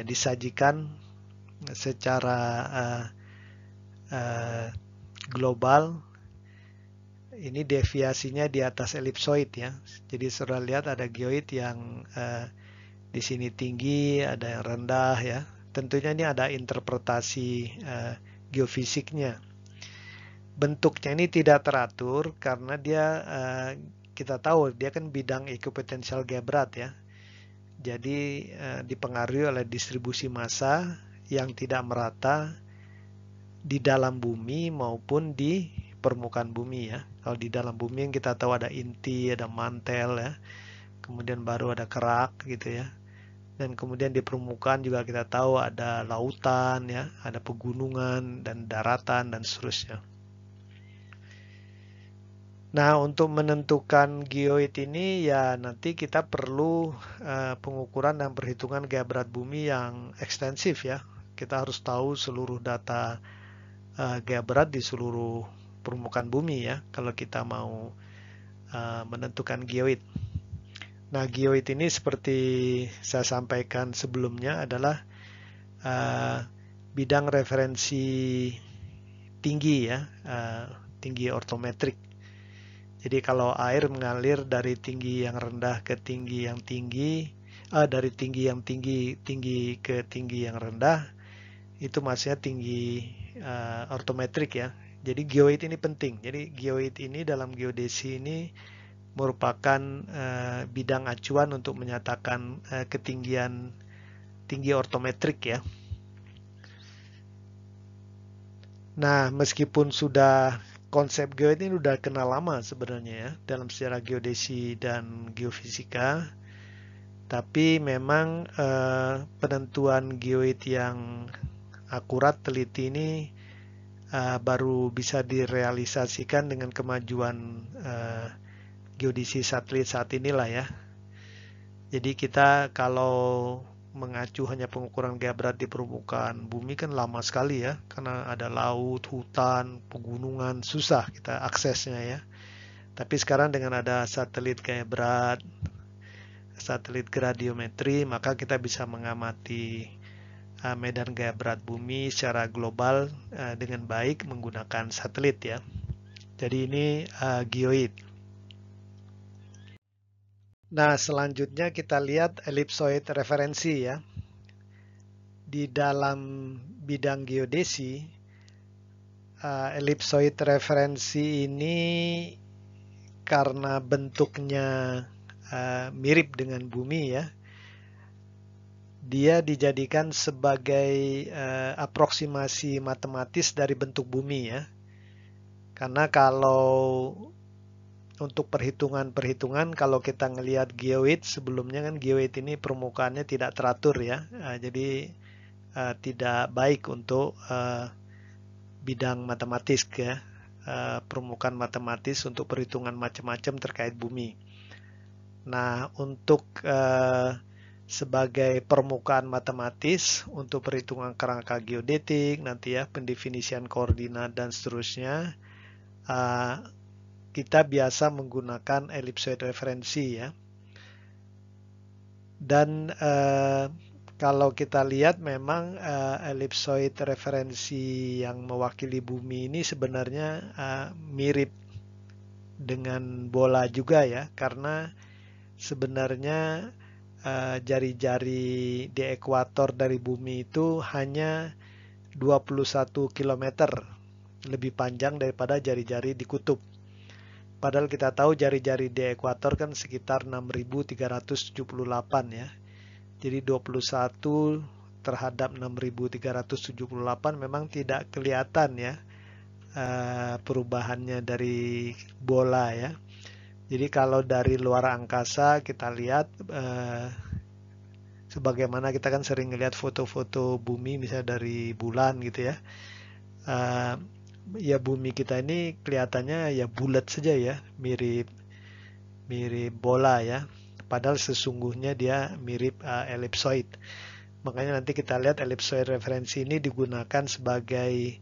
disajikan secara global. Ini deviasinya di atas elipsoid ya. Jadi saudara lihat ada geoid yang di sini tinggi, ada yang rendah ya. Tentunya ini ada interpretasi geofisiknya. Bentuknya ini tidak teratur karena dia kita tahu dia kan bidang ekuipotensial gaya berat ya. Jadi dipengaruhi oleh distribusi massa yang tidak merata di dalam bumi maupun di permukaan bumi ya. Kalau di dalam bumi yang kita tahu ada inti, ada mantel ya. Kemudian baru ada kerak gitu ya. Dan kemudian di permukaan juga kita tahu ada lautan ya, ada pegunungan dan daratan dan seterusnya. Nah, untuk menentukan geoid ini ya nanti kita perlu pengukuran dan perhitungan gaya berat bumi yang ekstensif ya. Kita harus tahu seluruh data gaya berat di seluruh permukaan bumi ya kalau kita mau menentukan geoid. Nah, geoid ini seperti saya sampaikan sebelumnya adalah bidang referensi tinggi ya, tinggi ortometrik. Jadi kalau air mengalir dari tinggi yang rendah ke tinggi yang tinggi, dari tinggi yang tinggi ke tinggi yang rendah, itu maksudnya tinggi ortometrik ya. Jadi geoid ini penting. Jadi geoid ini dalam geodesi ini merupakan bidang acuan untuk menyatakan ketinggian tinggi ortometrik ya. Nah, meskipun sudah konsep geoid ini udah kenal lama sebenarnya ya dalam sejarah geodesi dan geofisika. Tapi memang penentuan geoid yang akurat teliti ini baru bisa direalisasikan dengan kemajuan geodesi satelit saat inilah ya. Jadi kita kalau mengacu hanya pengukuran gaya berat di permukaan bumi kan lama sekali ya, karena ada laut, hutan, pegunungan, susah kita aksesnya ya. Tapi sekarang dengan ada satelit gaya berat, satelit gradiometri, maka kita bisa mengamati medan gaya berat bumi secara global dengan baik menggunakan satelit ya. Jadi ini geoid. Nah, selanjutnya kita lihat ellipsoid referensi ya. Di dalam bidang geodesi, ellipsoid referensi ini karena bentuknya mirip dengan bumi ya, dia dijadikan sebagai aproksimasi matematis dari bentuk bumi ya. Karena kalau untuk perhitungan-perhitungan, kalau kita ngelihat geoid sebelumnya kan geoid ini permukaannya tidak teratur ya, jadi tidak baik untuk bidang matematis ya, permukaan matematis untuk perhitungan macam-macam terkait bumi. Nah, untuk sebagai permukaan matematis untuk perhitungan kerangka geodetik nanti ya, pendefinisian koordinat dan seterusnya, kita biasa menggunakan ellipsoid referensi ya. Dan kalau kita lihat memang ellipsoid referensi yang mewakili bumi ini sebenarnya mirip dengan bola juga ya, karena sebenarnya jari-jari di ekuator dari bumi itu hanya 21 km lebih panjang daripada jari-jari di kutub. Padahal kita tahu jari-jari di ekuator kan sekitar 6.378 ya. Jadi 21 terhadap 6.378 memang tidak kelihatan ya perubahannya dari bola ya. Jadi kalau dari luar angkasa kita lihat sebagaimana kita kan sering lihat foto-foto bumi misalnya dari bulan gitu ya. Ya bumi kita ini kelihatannya ya bulat saja ya, mirip bola ya. Padahal sesungguhnya dia mirip ellipsoid. Makanya nanti kita lihat ellipsoid referensi ini digunakan sebagai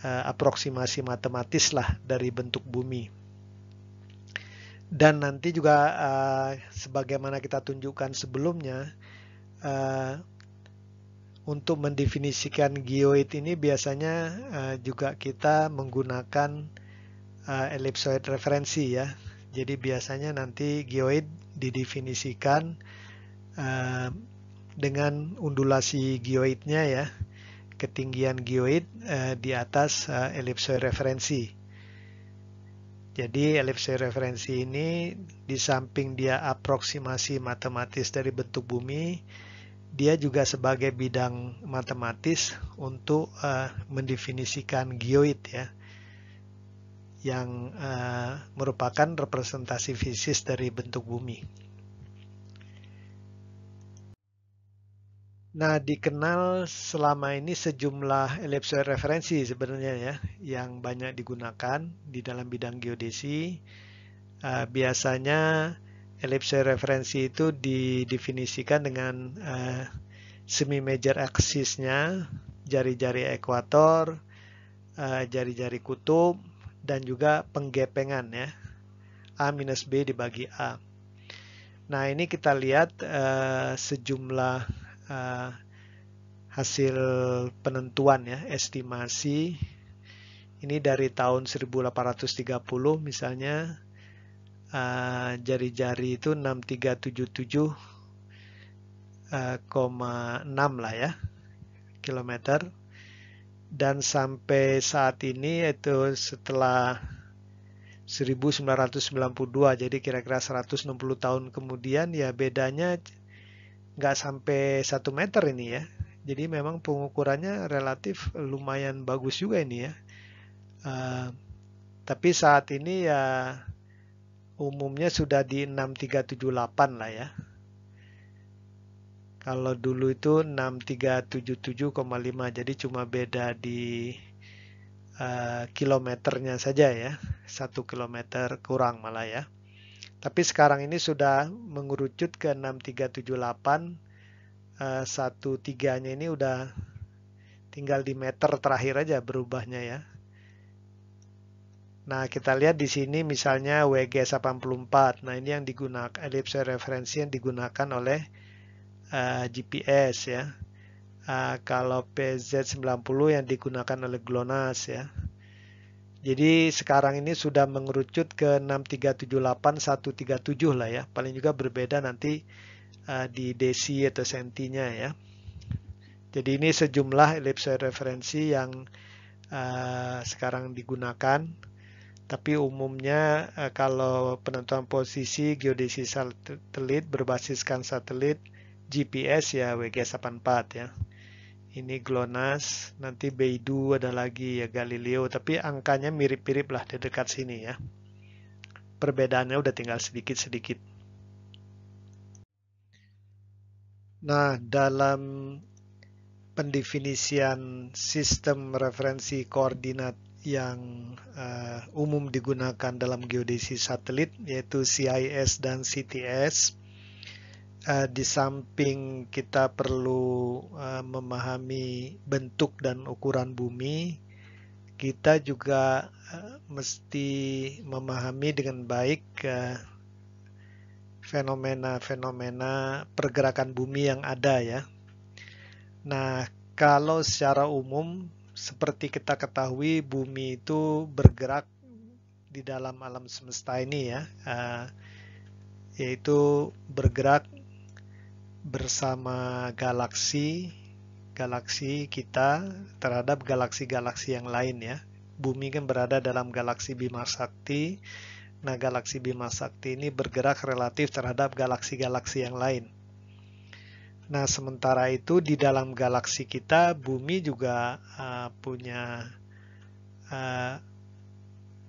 aproksimasi matematis lah dari bentuk bumi. Dan nanti juga sebagaimana kita tunjukkan sebelumnya, untuk mendefinisikan geoid ini biasanya juga kita menggunakan ellipsoid referensi ya. Jadi biasanya nanti geoid didefinisikan dengan undulasi geoidnya ya, ketinggian geoid di atas ellipsoid referensi. Jadi ellipsoid referensi ini di samping dia aproksimasi matematis dari bentuk bumi, dia juga sebagai bidang matematis untuk mendefinisikan geoid ya, yang merupakan representasi fisis dari bentuk bumi. Nah, dikenal selama ini sejumlah ellipsoid referensi sebenarnya ya, yang banyak digunakan di dalam bidang geodesi. Biasanya ellipsoid referensi itu didefinisikan dengan semi-major axis-nya, jari-jari ekuator, jari-jari kutub, dan juga penggepengan ya, A minus B dibagi A. Nah, ini kita lihat sejumlah hasil penentuan ya, estimasi. Ini dari tahun 1830 misalnya, jari-jari itu 6377,6 lah ya kilometer. Dan sampai saat ini itu setelah 1992, jadi kira-kira 160 tahun kemudian ya bedanya nggak sampai 1 meter ini ya. Jadi memang pengukurannya relatif lumayan bagus juga ini ya. Tapi saat ini ya umumnya sudah di 6378 lah ya. Kalau dulu itu 6377,5, jadi cuma beda di kilometernya saja ya, 1 kilometer kurang malah ya. Tapi sekarang ini sudah mengerucut ke 6378, 13-nya ini udah tinggal di meter terakhir aja berubahnya ya. Nah, kita lihat di sini misalnya WG84. Nah, ini yang digunakan ellipse referensi yang digunakan oleh GPS ya. Kalau PZ90 yang digunakan oleh GLONASS ya. Jadi sekarang ini sudah mengerucut ke 6378 137 lah ya. Paling juga berbeda nanti di desi atau sentinya ya. Jadi ini sejumlah ellipse referensi yang sekarang digunakan. Tapi umumnya kalau penentuan posisi geodesi satelit berbasiskan satelit GPS ya WG84 ya. Ini GLONASS, nanti Beidou ada lagi ya Galileo, tapi angkanya mirip-mirip lah di dekat sini ya. Perbedaannya udah tinggal sedikit-sedikit. Nah, dalam pendefinisian sistem referensi koordinat yang umum digunakan dalam geodesi satelit yaitu CIS dan CTS. Di samping kita perlu memahami bentuk dan ukuran bumi, kita juga mesti memahami dengan baik fenomena-fenomena pergerakan bumi yang ada ya. Nah, kalau secara umum seperti kita ketahui bumi itu bergerak di dalam alam semesta ini ya, yaitu bergerak bersama galaksi kita terhadap galaksi-galaksi yang lain ya. Bumi kan berada dalam galaksi Bima Sakti. Nah, galaksi Bima Sakti ini bergerak relatif terhadap galaksi-galaksi yang lain. Nah, sementara itu di dalam galaksi kita, bumi juga punya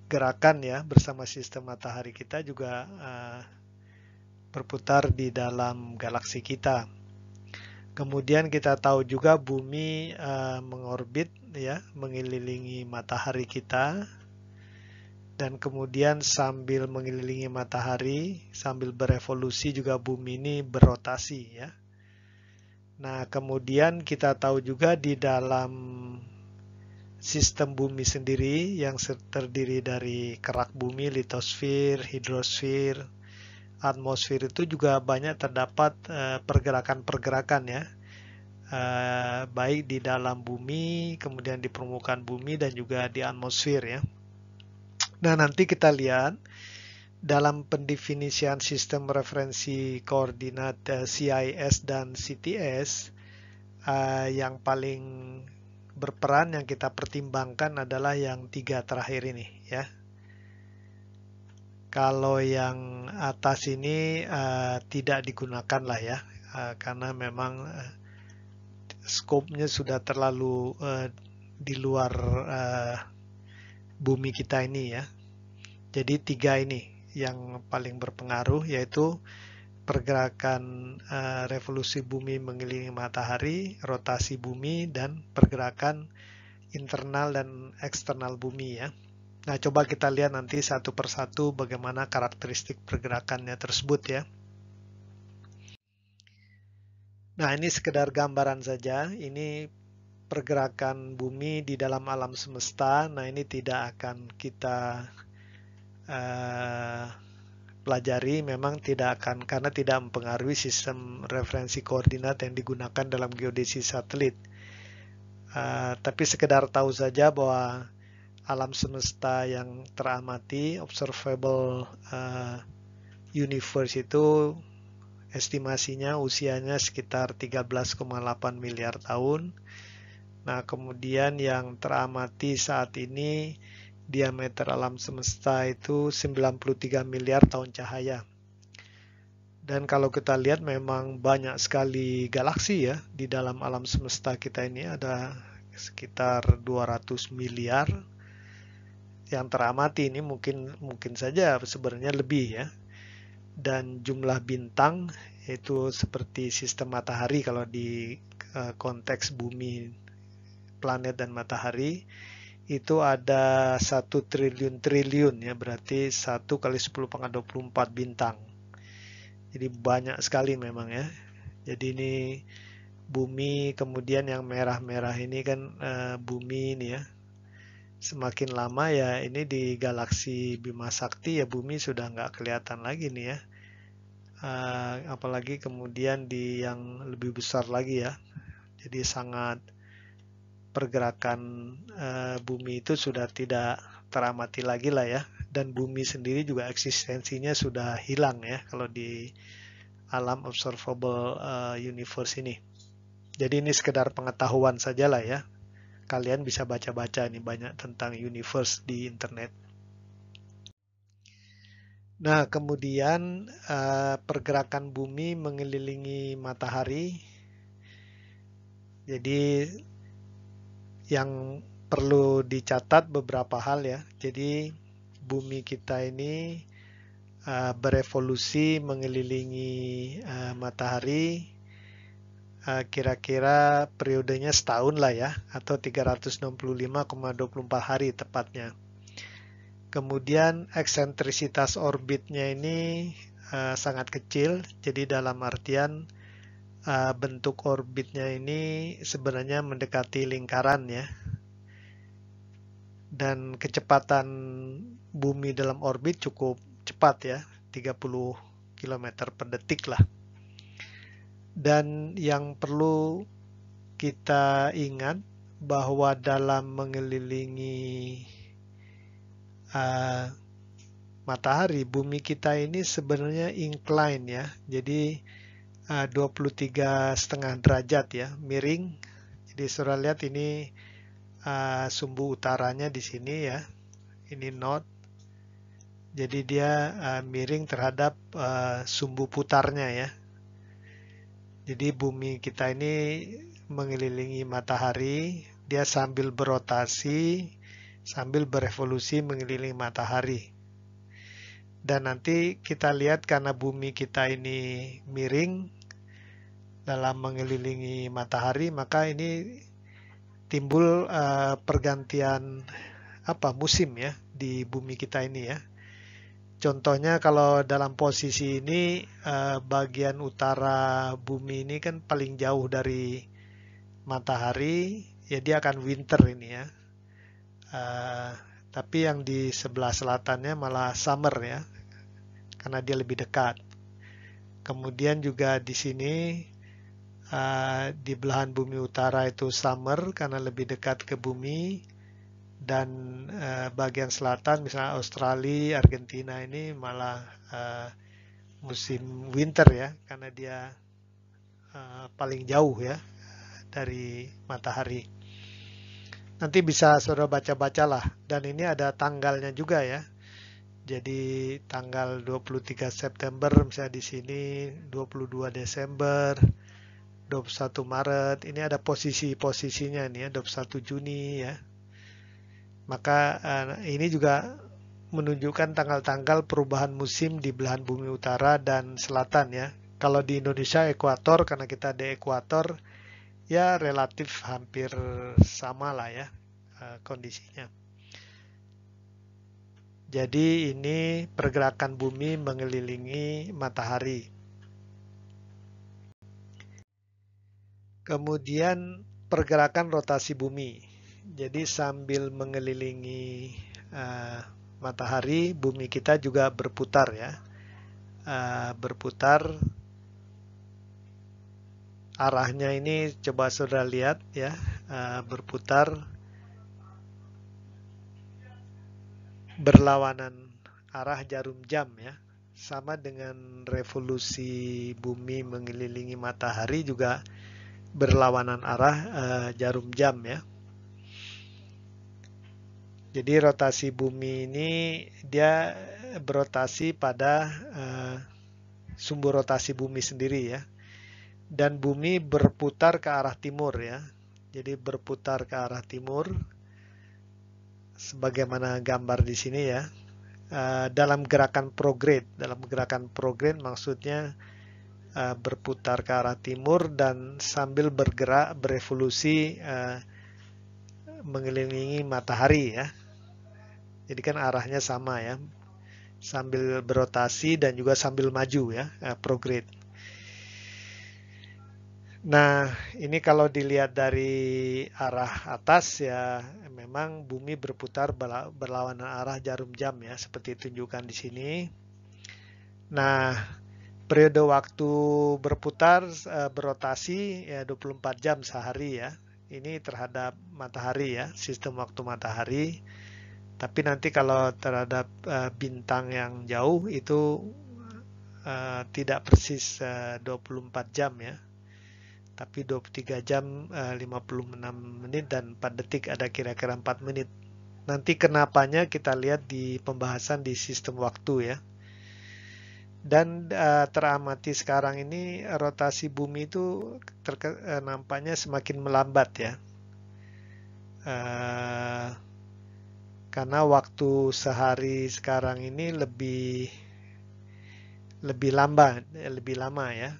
gerakan ya, bersama sistem matahari kita juga berputar di dalam galaksi kita. Kemudian kita tahu juga bumi mengorbit ya, mengelilingi matahari kita. Dan kemudian sambil mengelilingi matahari, sambil berevolusi juga bumi ini berotasi ya. Nah, kemudian kita tahu juga di dalam sistem bumi sendiri yang terdiri dari kerak bumi, litosfer, hidrosfer, atmosfer itu juga banyak terdapat pergerakan-pergerakan ya. Baik di dalam bumi, kemudian di permukaan bumi dan juga di atmosfer ya. Nah, nanti kita lihat dalam pendefinisian sistem referensi koordinat CIS dan CTS, yang paling berperan yang kita pertimbangkan adalah yang 3 terakhir ini ya. Kalau yang atas ini tidak digunakan lah ya, karena memang skopnya sudah terlalu di luar bumi kita ini ya. Jadi 3 ini yang paling berpengaruh, yaitu pergerakan revolusi bumi mengelilingi matahari, rotasi bumi, dan pergerakan internal dan eksternal bumi ya. Nah, coba kita lihat nanti satu persatu bagaimana karakteristik pergerakannya tersebut ya. Nah, ini sekedar gambaran saja. Ini pergerakan bumi di dalam alam semesta. Nah, ini tidak akan kita pelajari, memang tidak akan, karena tidak mempengaruhi sistem referensi koordinat yang digunakan dalam geodesi satelit. Tapi sekedar tahu saja bahwa alam semesta yang teramati, observable universe itu estimasinya usianya sekitar 13,8 miliar tahun. Nah, kemudian yang teramati saat ini diameter alam semesta itu 93 miliar tahun cahaya. Dan kalau kita lihat memang banyak sekali galaksi ya di dalam alam semesta kita ini, ada sekitar 200 miliar yang teramati ini mungkin saja sebenarnya lebih ya. Dan jumlah bintang itu seperti sistem matahari kalau di konteks bumi, planet dan matahari itu ada 1 triliun ya, berarti 1 kali 10⁻24 bintang. Jadi banyak sekali memang ya. Jadi ini bumi, kemudian yang merah-merah ini kan bumi ini ya. Semakin lama ya ini di galaksi Bima Sakti ya bumi sudah nggak kelihatan lagi nih ya. Apalagi kemudian di yang lebih besar lagi ya. Jadi sangat pergerakan bumi itu sudah tidak teramati lagi lah ya. Dan bumi sendiri juga eksistensinya sudah hilang ya kalau di alam observable universe ini. Jadi ini sekedar pengetahuan saja lah ya. Kalian bisa baca-baca nih banyak tentang universe di internet. Nah, kemudian pergerakan bumi mengelilingi matahari. Jadi yang perlu dicatat beberapa hal ya. Jadi bumi kita ini berevolusi mengelilingi matahari kira-kira periodenya setahun lah ya, atau 365,24 hari tepatnya. Kemudian eksentrisitas orbitnya ini sangat kecil, jadi dalam artian bentuk orbitnya ini sebenarnya mendekati lingkaran ya. Dan kecepatan bumi dalam orbit cukup cepat ya, 30 km per detik lah. Dan yang perlu kita ingat bahwa dalam mengelilingi matahari, bumi kita ini sebenarnya incline ya. Jadi 23,5 derajat ya, miring. Jadi saudara lihat ini sumbu utaranya di sini ya. Ini north. Jadi dia miring terhadap sumbu putarnya ya. Jadi bumi kita ini mengelilingi matahari, dia sambil berotasi, sambil berevolusi mengelilingi matahari. Dan nanti kita lihat karena bumi kita ini miring dalam mengelilingi matahari, maka ini timbul pergantian musim ya di bumi kita ini ya. Contohnya kalau dalam posisi ini bagian utara bumi ini kan paling jauh dari matahari, ya dia akan winter ini ya. Tapi yang di sebelah selatannya malah summer ya, karena dia lebih dekat. Kemudian juga di sini di belahan bumi utara itu summer karena lebih dekat ke bumi. Dan bagian selatan misalnya Australia, Argentina ini malah musim winter ya, karena dia paling jauh ya dari matahari. Nanti bisa saudara baca-bacalah, dan ini ada tanggalnya juga ya. Jadi tanggal 23 September misalnya di sini, 22 Desember, 21 Maret, ini ada posisi-posisinya nih ya, 21 Juni ya. Maka ini juga menunjukkan tanggal-tanggal perubahan musim di belahan bumi utara dan selatan ya. Kalau di Indonesia ekuator, karena kita di ekuator, ya relatif hampir sama lah ya kondisinya. Jadi ini pergerakan bumi mengelilingi matahari. Kemudian pergerakan rotasi bumi. Jadi sambil mengelilingi matahari, bumi kita juga berputar ya. Berputar. Arahnya ini coba saudara lihat ya, berputar berlawanan arah jarum jam ya. Sama dengan revolusi bumi mengelilingi matahari juga berlawanan arah jarum jam ya. Jadi rotasi bumi ini dia berotasi pada sumbu rotasi bumi sendiri ya. Dan bumi berputar ke arah timur ya. Jadi berputar ke arah timur sebagaimana gambar di sini ya. Dalam gerakan prograde. Dalam gerakan prograde maksudnya berputar ke arah timur dan sambil bergerak berevolusi mengelilingi matahari ya. Jadi kan arahnya sama ya, sambil berotasi dan juga sambil maju ya, prograde. Nah, ini kalau dilihat dari arah atas ya, memang bumi berputar berlawanan arah jarum jam ya, seperti tunjukkan di sini. Nah, periode waktu berputar berotasi ya 24 jam sehari ya. Ini terhadap matahari ya, sistem waktu matahari. Tapi nanti kalau terhadap bintang yang jauh itu tidak persis 24 jam ya. Tapi 23 jam 56 menit dan 4 detik, ada kira-kira 4 menit. Nanti kenapanya kita lihat di pembahasan di sistem waktu ya. Dan teramati sekarang ini rotasi bumi itu nampaknya semakin melambat ya. Karena waktu sehari sekarang ini lebih lama ya.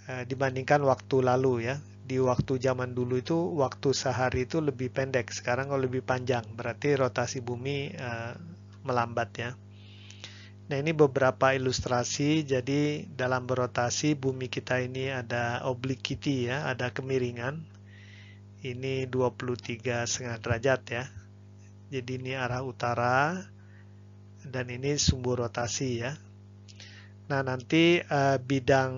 Dibandingkan waktu lalu ya. Di waktu zaman dulu itu waktu sehari itu lebih pendek, sekarang kalau lebih panjang, berarti rotasi bumi melambat ya. Nah, ini beberapa ilustrasi. Jadi dalam berotasi bumi kita ini ada obliquity ya, ada kemiringan. Ini 23,5 derajat ya. Jadi ini arah utara dan ini sumbu rotasi ya. Nah, nanti bidang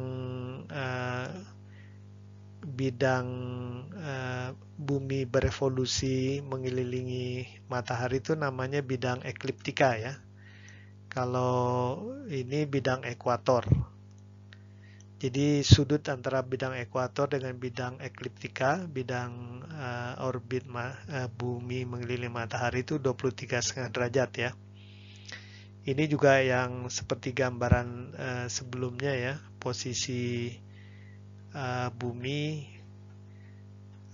bumi berevolusi mengelilingi matahari itu namanya bidang ekliptika ya. Kalau ini bidang ekuator. Jadi sudut antara bidang ekuator dengan bidang ekliptika, bidang orbit bumi mengelilingi matahari itu 23,5 derajat ya. Ini juga yang seperti gambaran sebelumnya ya, posisi bumi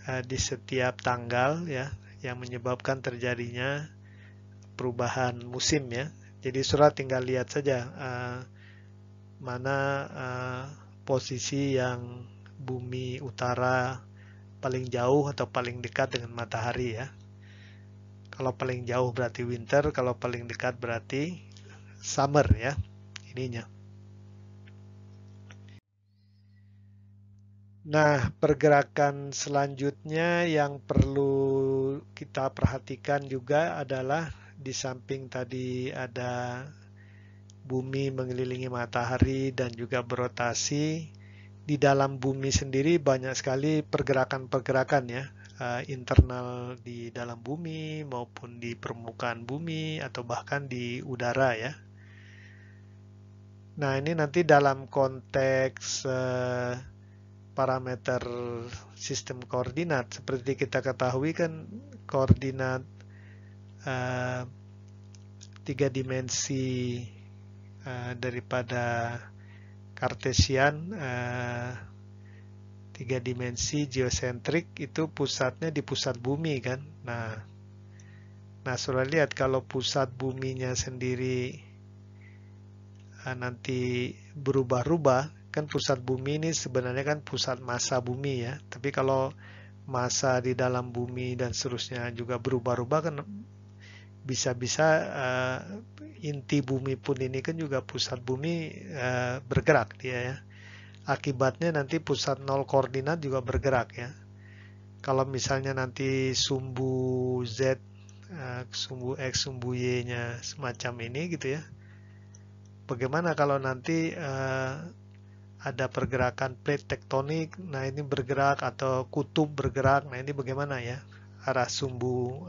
di setiap tanggal ya, yang menyebabkan terjadinya perubahan musim ya. Jadi saudara tinggal lihat saja mana posisi yang bumi utara paling jauh atau paling dekat dengan matahari ya. Kalau paling jauh berarti winter, kalau paling dekat berarti summer ya, ininya. Nah, pergerakan selanjutnya yang perlu kita perhatikan juga adalah di samping tadi ada bumi mengelilingi matahari dan juga berotasi, di dalam bumi sendiri banyak sekali pergerakan-pergerakan ya, internal di dalam bumi maupun di permukaan bumi atau bahkan di udara ya. Nah, ini nanti dalam konteks parameter sistem koordinat, seperti kita ketahui kan koordinat 3 dimensi daripada Kartesian 3 dimensi geosentrik itu pusatnya di pusat bumi kan. Nah sudah lihat kalau pusat buminya sendiri nanti berubah-ubah, kan pusat bumi ini sebenarnya kan pusat massa bumi ya. Tapi kalau massa di dalam bumi dan seterusnya juga berubah-ubah kan bisa-bisa inti bumi pun ini kan juga pusat bumi bergerak dia ya. Akibatnya nanti pusat nol koordinat juga bergerak ya. Kalau misalnya nanti sumbu Z, sumbu X, sumbu Y-nya semacam ini gitu ya. Bagaimana kalau nanti ada pergerakan plate tektonik, nah ini bergerak atau kutub bergerak, nah ini bagaimana ya arah sumbu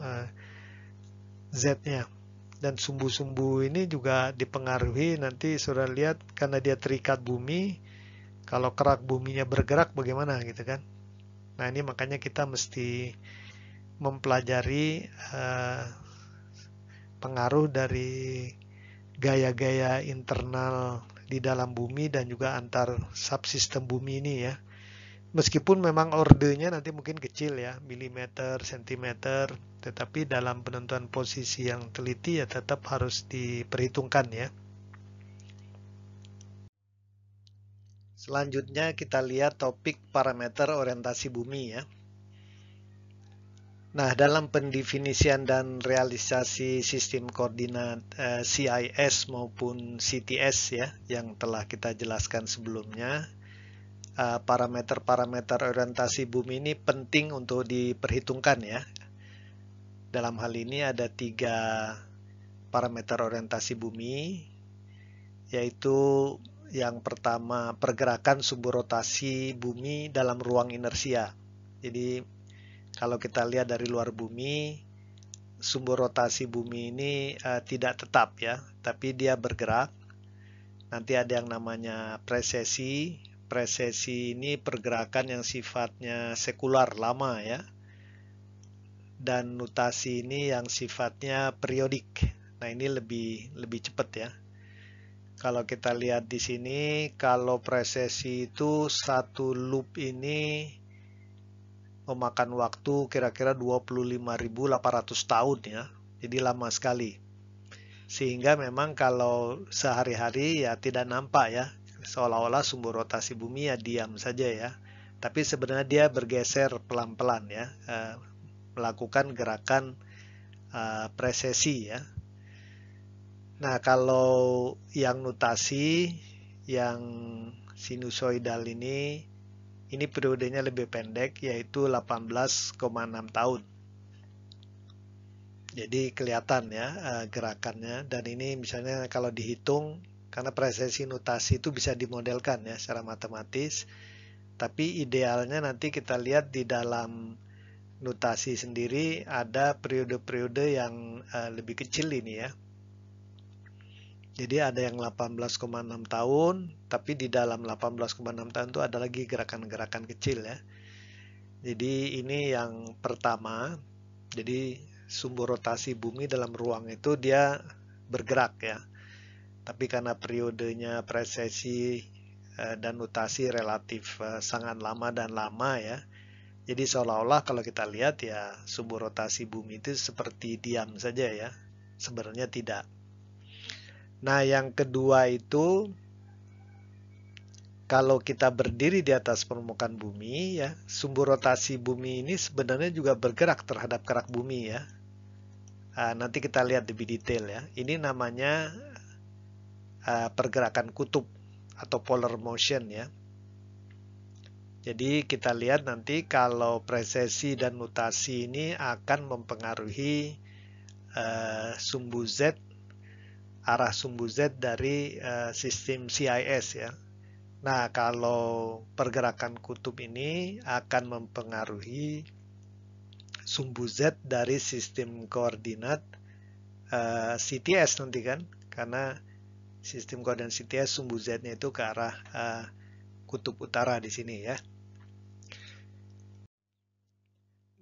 Z-nya. Dan sumbu-sumbu ini juga dipengaruhi nanti sudah lihat karena dia terikat bumi, kalau kerak buminya bergerak bagaimana gitu kan. Nah ini makanya kita mesti mempelajari pengaruh dari gaya-gaya internal di dalam bumi dan juga antar subsistem bumi ini ya. Meskipun memang ordenya nanti mungkin kecil ya, milimeter, sentimeter, tetapi dalam penentuan posisi yang teliti ya tetap harus diperhitungkan ya. Selanjutnya kita lihat topik parameter orientasi bumi ya. Nah, dalam pendefinisian dan realisasi sistem koordinat CIS maupun CTS ya, yang telah kita jelaskan sebelumnya, parameter-parameter orientasi bumi ini penting untuk diperhitungkan ya. Dalam hal ini ada 3 parameter orientasi bumi, yaitu yang pertama pergerakan sumbu rotasi bumi dalam ruang inersia. Jadi kalau kita lihat dari luar bumi, sumbu rotasi bumi ini tidak tetap ya, tapi dia bergerak. Nanti ada yang namanya presesi. Presesi ini pergerakan yang sifatnya sekular lama ya. Dan notasi ini yang sifatnya periodik. Nah, ini lebih cepat ya. Kalau kita lihat di sini, kalau presesi itu satu loop ini memakan waktu kira-kira 25.800 tahun ya. Jadi lama sekali. Sehingga memang kalau sehari-hari ya tidak nampak ya, seolah-olah sumbu rotasi bumi ya diam saja ya. Tapi sebenarnya dia bergeser pelan-pelan ya, melakukan gerakan presesi ya. Nah, kalau yang notasi, yang sinusoidal ini periodenya lebih pendek, yaitu 18,6 tahun. Jadi kelihatan ya gerakannya, dan ini misalnya kalau dihitung, karena presesi notasi itu bisa dimodelkan ya secara matematis, tapi idealnya nanti kita lihat di dalam notasi sendiri ada periode-periode yang lebih kecil ini ya. Jadi ada yang 18,6 tahun, tapi di dalam 18,6 tahun itu ada lagi gerakan-gerakan kecil ya. Jadi ini yang pertama. Jadi sumbu rotasi bumi dalam ruang itu dia bergerak ya. Tapi karena periodenya presesi dan notasi relatif sangat lama dan lama ya. Jadi seolah-olah kalau kita lihat ya sumbu rotasi bumi itu seperti diam saja ya. Sebenarnya tidak. Nah, yang kedua itu kalau kita berdiri di atas permukaan bumi ya, sumbu rotasi bumi ini sebenarnya juga bergerak terhadap kerak bumi ya. Nanti kita lihat lebih detail ya. Ini namanya pergerakan kutub atau polar motion ya. Jadi kita lihat nanti kalau presesi dan notasi ini akan mempengaruhi sumbu Z, arah sumbu Z dari sistem CIS ya. Nah, kalau pergerakan kutub ini akan mempengaruhi sumbu Z dari sistem koordinat CTS nanti kan, karena sistem koordinat CTS sumbu Z-nya itu ke arah kutub utara di sini ya.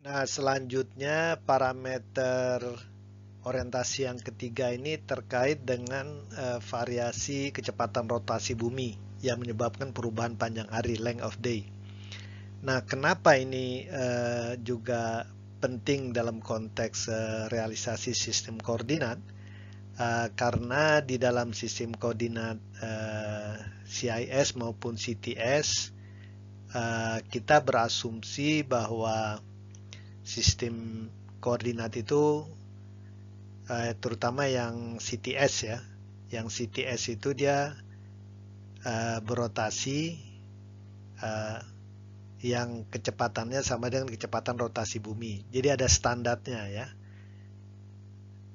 Nah, selanjutnya parameter orientasi yang ketiga ini terkait dengan variasi kecepatan rotasi bumi yang menyebabkan perubahan panjang hari, length of day. Nah, kenapa ini juga penting dalam konteks realisasi sistem koordinat? Karena di dalam sistem koordinat CIS maupun CTS, kita berasumsi bahwa sistem koordinat itu terutama yang CTS ya, yang CTS itu dia berotasi yang kecepatannya sama dengan kecepatan rotasi bumi. Jadi ada standarnya ya.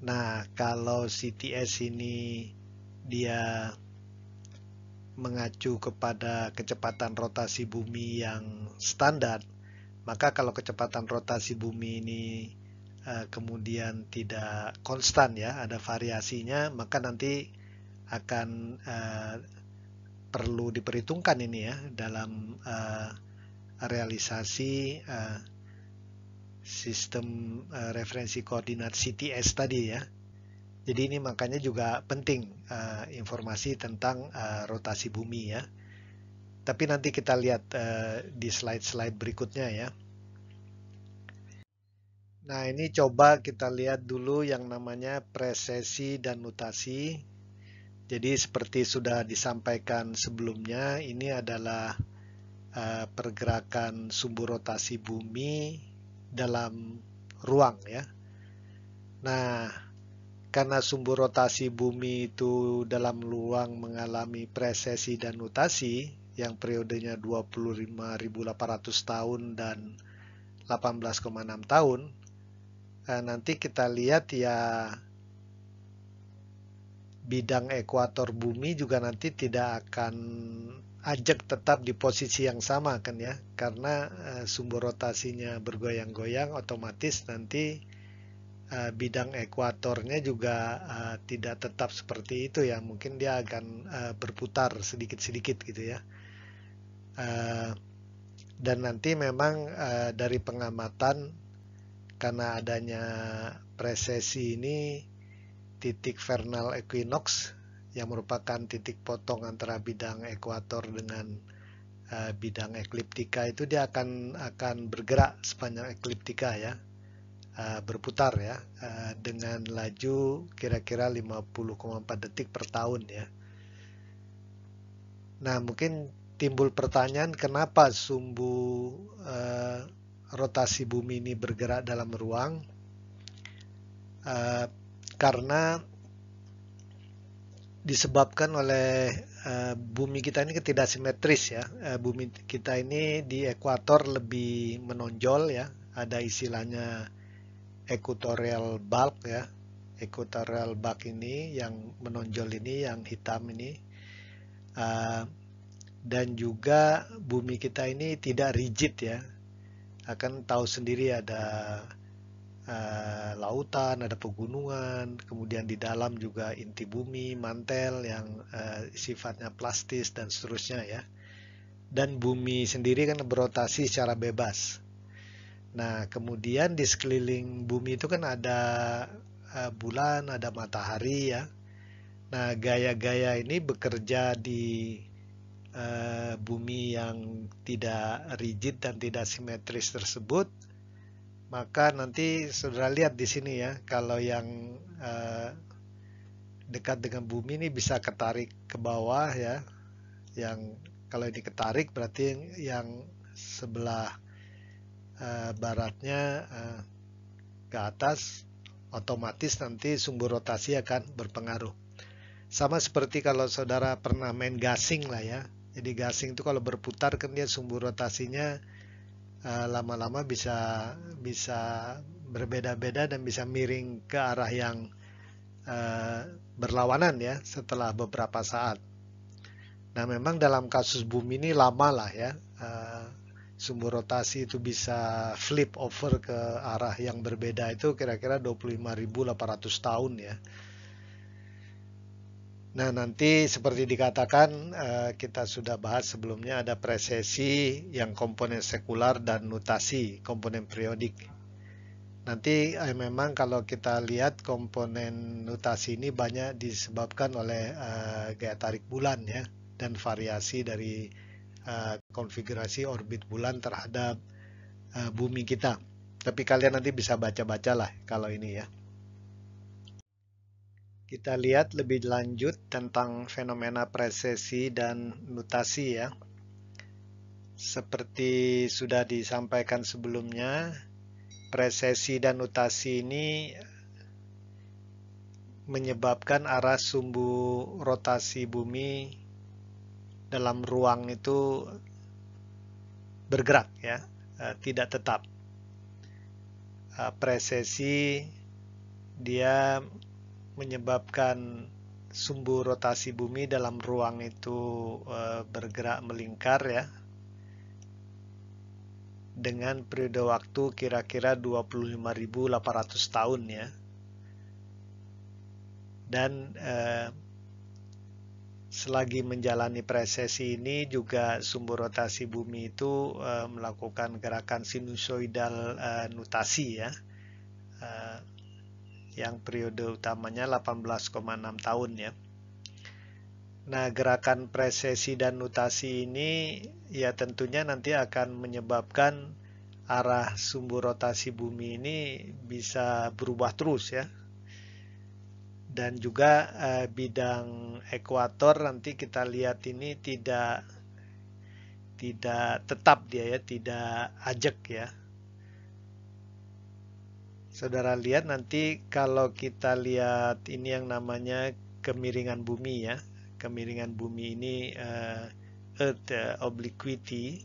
Nah, kalau CTS ini dia mengacu kepada kecepatan rotasi bumi yang standar, maka kalau kecepatan rotasi bumi ini kemudian tidak konstan ya, ada variasinya, maka nanti akan perlu diperhitungkan ini ya dalam realisasi sistem referensi koordinat CTS tadi ya. Jadi ini makanya juga penting informasi tentang rotasi bumi ya. Tapi nanti kita lihat di slide-slide berikutnya ya. Nah, ini coba kita lihat dulu yang namanya presesi dan nutasi. Jadi seperti sudah disampaikan sebelumnya, ini adalah pergerakan sumbu rotasi bumi dalam ruang ya. Nah, karena sumbu rotasi bumi itu dalam ruang mengalami presesi dan nutasi yang periodenya 25.800 tahun dan 18,6 tahun, nanti kita lihat ya bidang ekuator bumi juga nanti tidak akan ajak tetap di posisi yang sama kan ya, karena sumbu rotasinya bergoyang-goyang, otomatis nanti bidang ekuatornya juga tidak tetap seperti itu ya, mungkin dia akan berputar sedikit-sedikit gitu ya. Dan nanti memang dari pengamatan, karena adanya presesi ini, titik vernal equinox yang merupakan titik potong antara bidang ekuator dengan bidang ekliptika itu dia akan bergerak sepanjang ekliptika ya, berputar ya, dengan laju kira-kira 50,4 detik per tahun ya. Nah, mungkin timbul pertanyaan, kenapa sumbu rotasi bumi ini bergerak dalam ruang? Karena disebabkan oleh bumi kita ini tidak simetris ya. Bumi kita ini di ekuator lebih menonjol ya. Ada istilahnya equatorial bulk ya. Equatorial bulk ini yang menonjol ini, yang hitam ini. Dan juga bumi kita ini tidak rigid ya. Akan tahu sendiri ada lautan, ada pegunungan, kemudian di dalam juga inti bumi, mantel yang sifatnya plastis dan seterusnya ya. Dan bumi sendiri kan berotasi secara bebas. Nah, kemudian di sekeliling bumi itu kan ada bulan, ada matahari ya. Nah, gaya-gaya ini bekerja di bumi yang tidak rigid dan tidak simetris tersebut, maka nanti saudara lihat di sini ya, kalau yang dekat dengan bumi ini bisa ketarik ke bawah ya. Yang kalau ini ketarik berarti yang sebelah baratnya ke atas, otomatis nanti sumbu rotasi akan berpengaruh. Sama seperti kalau saudara pernah main gasing lah ya. Jadi gasing itu kalau berputar kan dia sumbu rotasinya lama-lama bisa berbeda-beda dan bisa miring ke arah yang berlawanan ya setelah beberapa saat. Nah, memang dalam kasus bumi ini lama lah ya, sumbu rotasi itu bisa flip over ke arah yang berbeda itu kira-kira 25.800 tahun ya. Nah, nanti seperti dikatakan, kita sudah bahas sebelumnya, ada presesi yang komponen sekular dan nutasi komponen periodik. Nanti memang kalau kita lihat komponen nutasi ini banyak disebabkan oleh gaya tarik bulan ya, dan variasi dari konfigurasi orbit bulan terhadap bumi kita. Tapi kalian nanti bisa baca-baca lah kalau ini ya. Kita lihat lebih lanjut tentang fenomena presesi dan nutasi ya. Seperti sudah disampaikan sebelumnya, presesi dan nutasi ini menyebabkan arah sumbu rotasi bumi dalam ruang itu bergerak ya, tidak tetap. Presesi dia menyebabkan sumbu rotasi bumi dalam ruang itu bergerak melingkar ya, dengan periode waktu kira-kira 25.800 tahun ya. Dan selagi menjalani presesi ini juga sumbu rotasi bumi itu melakukan gerakan sinusoidal nutasi ya, yang periode utamanya 18,6 tahun ya. Nah, gerakan presesi dan nutasi ini ya tentunya nanti akan menyebabkan arah sumbu rotasi bumi ini bisa berubah terus ya. Dan juga bidang ekuator nanti kita lihat ini tidak tetap dia ya, tidak ajak ya. Saudara lihat nanti kalau kita lihat ini yang namanya kemiringan bumi ya. Kemiringan bumi ini Earth obliquity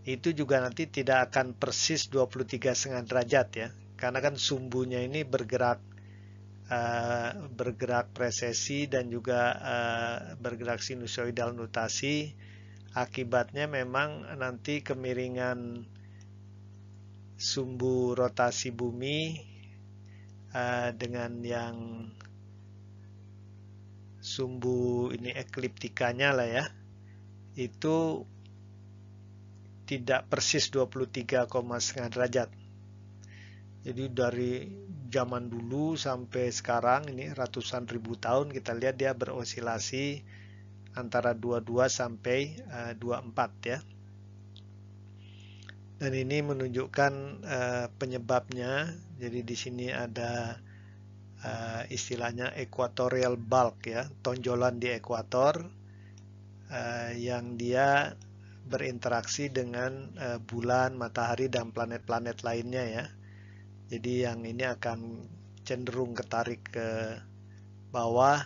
itu juga nanti tidak akan persis 23,5 derajat ya. Karena kan sumbunya ini bergerak presesi dan juga bergerak sinusoidal nutasi. Akibatnya memang nanti kemiringan sumbu rotasi bumi dengan yang sumbu ini ekliptikanya lah ya, itu tidak persis 23,5 derajat. Jadi dari zaman dulu sampai sekarang ini ratusan ribu tahun kita lihat dia berosilasi antara 22 sampai 24 ya. Dan ini menunjukkan penyebabnya. Jadi di sini ada istilahnya equatorial bulk ya, tonjolan di ekuator yang dia berinteraksi dengan bulan, matahari dan planet-planet lainnya ya. Jadi yang ini akan cenderung ketarik ke bawah,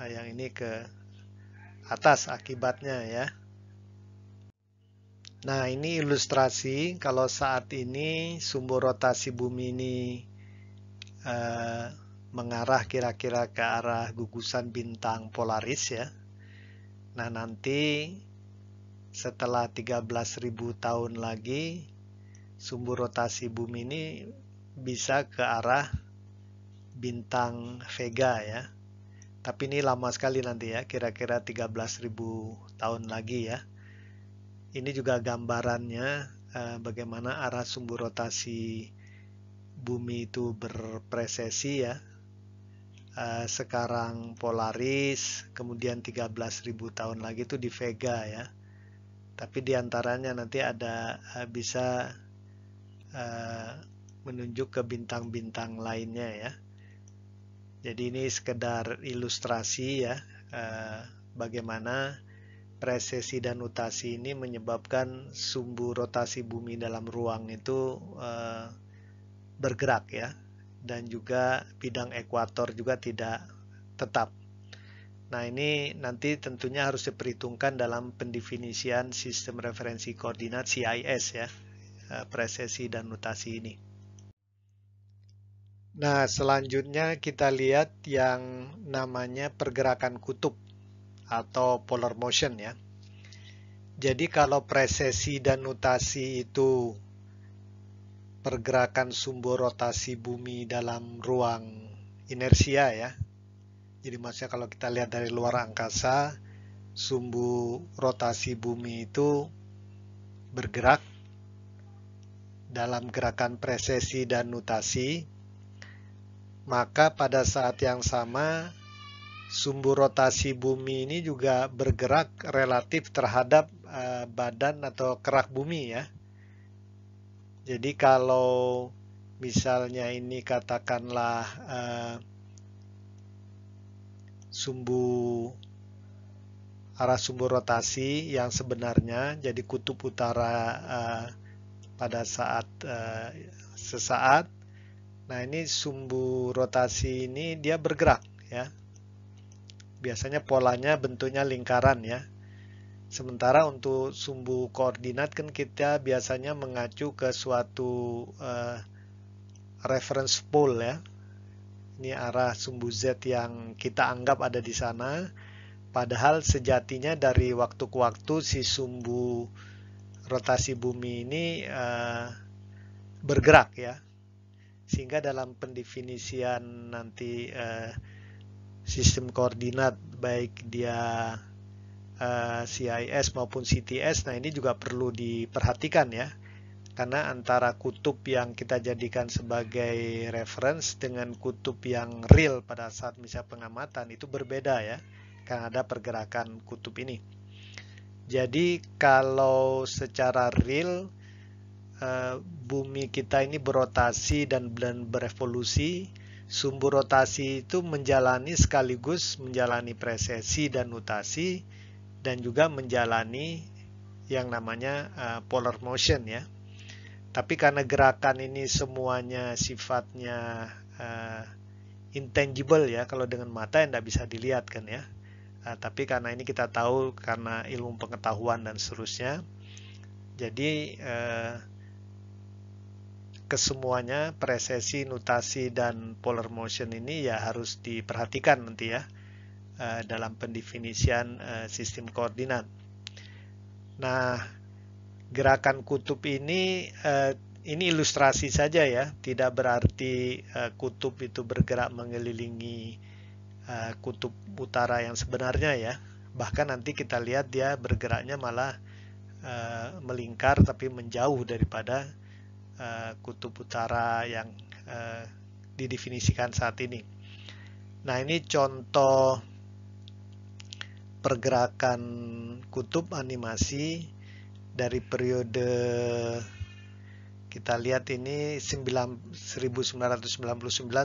yang ini ke atas akibatnya ya. Nah, ini ilustrasi kalau saat ini sumbu rotasi bumi ini mengarah kira-kira ke arah gugusan bintang Polaris ya. Nah, nanti setelah 13.000 tahun lagi sumbu rotasi bumi ini bisa ke arah bintang Vega ya. Tapi ini lama sekali nanti ya, kira-kira 13.000 tahun lagi ya. Ini juga gambarannya bagaimana arah sumbu rotasi bumi itu berpresesi ya. Sekarang Polaris, kemudian 13.000 tahun lagi itu di Vega ya. Tapi diantaranya nanti ada bisa menunjuk ke bintang-bintang lainnya ya. Jadi ini sekedar ilustrasi ya, bagaimana presesi dan nutasi ini menyebabkan sumbu rotasi bumi dalam ruang itu bergerak ya, dan juga bidang ekuator juga tidak tetap. Nah, ini nanti tentunya harus diperhitungkan dalam pendefinisian sistem referensi koordinat CIS ya, presesi dan nutasi ini. Nah, selanjutnya kita lihat yang namanya pergerakan kutub atau polar motion ya. Jadi kalau presesi dan nutasi itu pergerakan sumbu rotasi bumi dalam ruang inersia ya. Jadi maksudnya kalau kita lihat dari luar angkasa, sumbu rotasi bumi itu bergerak dalam gerakan presesi dan nutasi, maka pada saat yang sama sumbu rotasi bumi ini juga bergerak relatif terhadap badan atau kerak bumi ya. Jadi kalau misalnya ini katakanlah arah sumbu rotasi yang sebenarnya, jadi kutub utara pada saat sesaat. Nah, ini sumbu rotasi ini dia bergerak ya. Biasanya polanya bentuknya lingkaran ya. Sementara untuk sumbu koordinat kan kita biasanya mengacu ke suatu reference pole ya. Ini arah sumbu Z yang kita anggap ada di sana. Padahal sejatinya dari waktu ke waktu si sumbu rotasi bumi ini bergerak ya. Sehingga dalam pendefinisian nanti sistem koordinat baik dia CIS maupun CTS, nah ini juga perlu diperhatikan ya, karena antara kutub yang kita jadikan sebagai reference dengan kutub yang real pada saat misalnya pengamatan itu berbeda ya. karena ada pergerakan kutub ini. Jadi kalau secara real bumi kita ini berotasi dan berevolusi, sumbu rotasi itu menjalani sekaligus menjalani precesi dan nutasi dan juga menjalani yang namanya polar motion ya. Tapi karena gerakan ini semuanya sifatnya intangible ya, kalau dengan mata tidak bisa dilihat kan ya. Tapi karena ini kita tahu karena ilmu pengetahuan dan seterusnya, jadi kesemuanya precesi, nutasi, dan polar motion ini ya harus diperhatikan nanti ya dalam pendefinisian sistem koordinat. Nah, gerakan kutub ini ilustrasi saja ya, tidak berarti kutub itu bergerak mengelilingi kutub utara yang sebenarnya ya. Bahkan nanti kita lihat dia bergeraknya malah melingkar tapi menjauh daripada kutub utara yang didefinisikan saat ini. Nah, ini contoh pergerakan kutub animasi dari periode, kita lihat ini 1999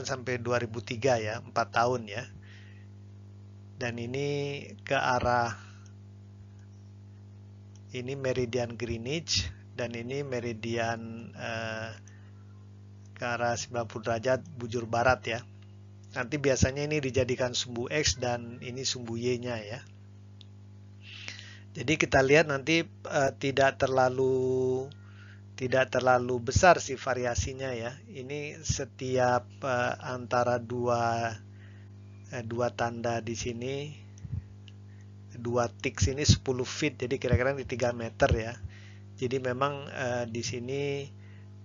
sampai 2003 ya, 4 tahun ya. Dan ini ke arah, ini meridian Greenwich dan ini meridian ke arah 90 derajat bujur barat ya. Nanti biasanya ini dijadikan sumbu X dan ini sumbu Y-nya ya. Jadi kita lihat nanti tidak terlalu besar sih variasinya ya. Ini setiap antara dua tanda di sini, dua tik sini 10 feet, jadi kira-kira di 3 meter ya. Jadi memang di sini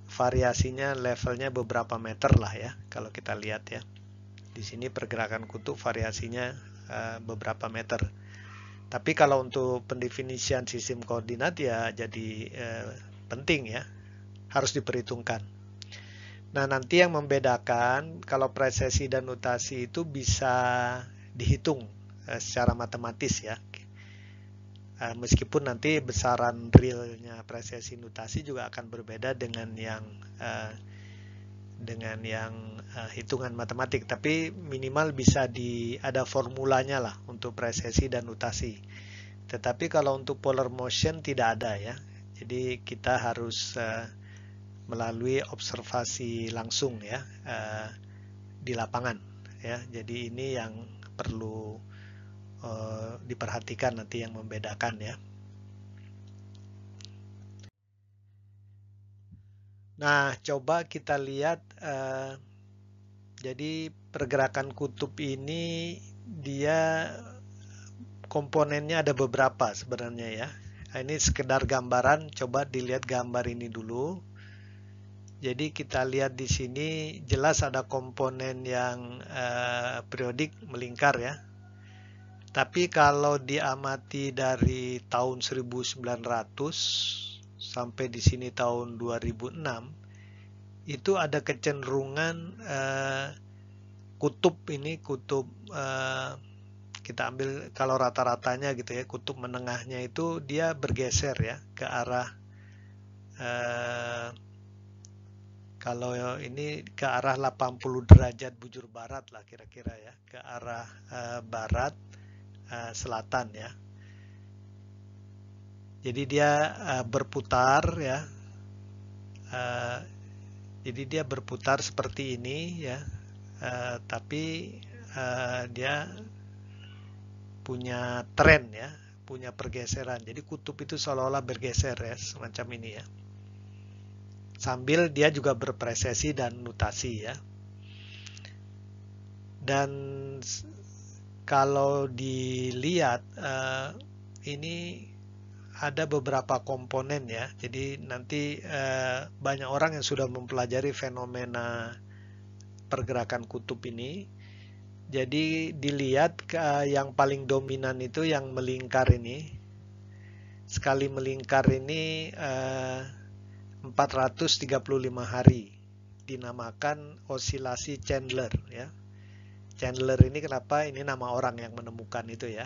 variasinya levelnya beberapa meter lah ya, kalau kita lihat ya. Di sini pergerakan kutub variasinya beberapa meter. Tapi kalau untuk pendefinisian sistem koordinat ya jadi penting ya, harus diperhitungkan. Nah, nanti yang membedakan kalau precesi dan nutasi itu bisa dihitung secara matematis ya. Meskipun nanti besaran realnya precesi nutasi juga akan berbeda dengan yang hitungan matematik, tapi minimal bisa ada formulanya lah untuk precesi dan nutasi. Tetapi kalau untuk polar motion tidak ada ya. Jadi kita harus melalui observasi langsung ya di lapangan ya. Jadi ini yang perlu diperhatikan nanti yang membedakan ya. Nah, coba kita lihat jadi pergerakan kutub ini dia komponennya ada beberapa sebenarnya ya. Nah, ini sekedar gambaran, coba dilihat gambar ini dulu. Jadi kita lihat di sini jelas ada komponen yang periodik melingkar ya. Tapi kalau diamati dari tahun 1900 sampai di sini tahun 2006, itu ada kecenderungan kutub ini, kita ambil kalau rata-ratanya gitu ya, kutub menengahnya itu dia bergeser ya ke arah kalau ini ke arah 80 derajat bujur barat lah kira-kira ya, ke arah barat selatan ya. Jadi dia berputar ya. Jadi dia berputar seperti ini ya. Tapi dia punya tren ya, punya pergeseran. Jadi kutub itu seolah-olah bergeser ya, semacam ini ya. Sambil dia juga berprecesi dan nutasi ya. Dan kalau dilihat ini ada beberapa komponen ya. Jadi nanti banyak orang yang sudah mempelajari fenomena pergerakan kutub ini. Jadi dilihat yang paling dominan itu yang melingkar ini. Sekali melingkar ini 435 hari, dinamakan osilasi Chandler ya. Chandler ini kenapa ini nama orang yang menemukan itu ya.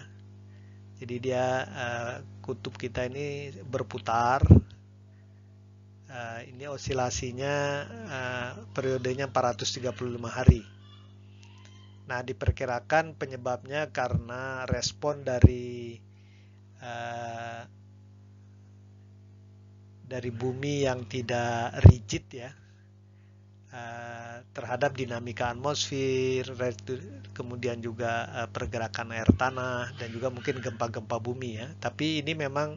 Jadi dia kutub kita ini berputar. Ini osilasinya periodenya 435 hari. Nah, diperkirakan penyebabnya karena respon dari bumi yang tidak rigid ya, terhadap dinamika atmosfer, kemudian juga pergerakan air tanah, dan juga mungkin gempa-gempa bumi ya. Tapi ini memang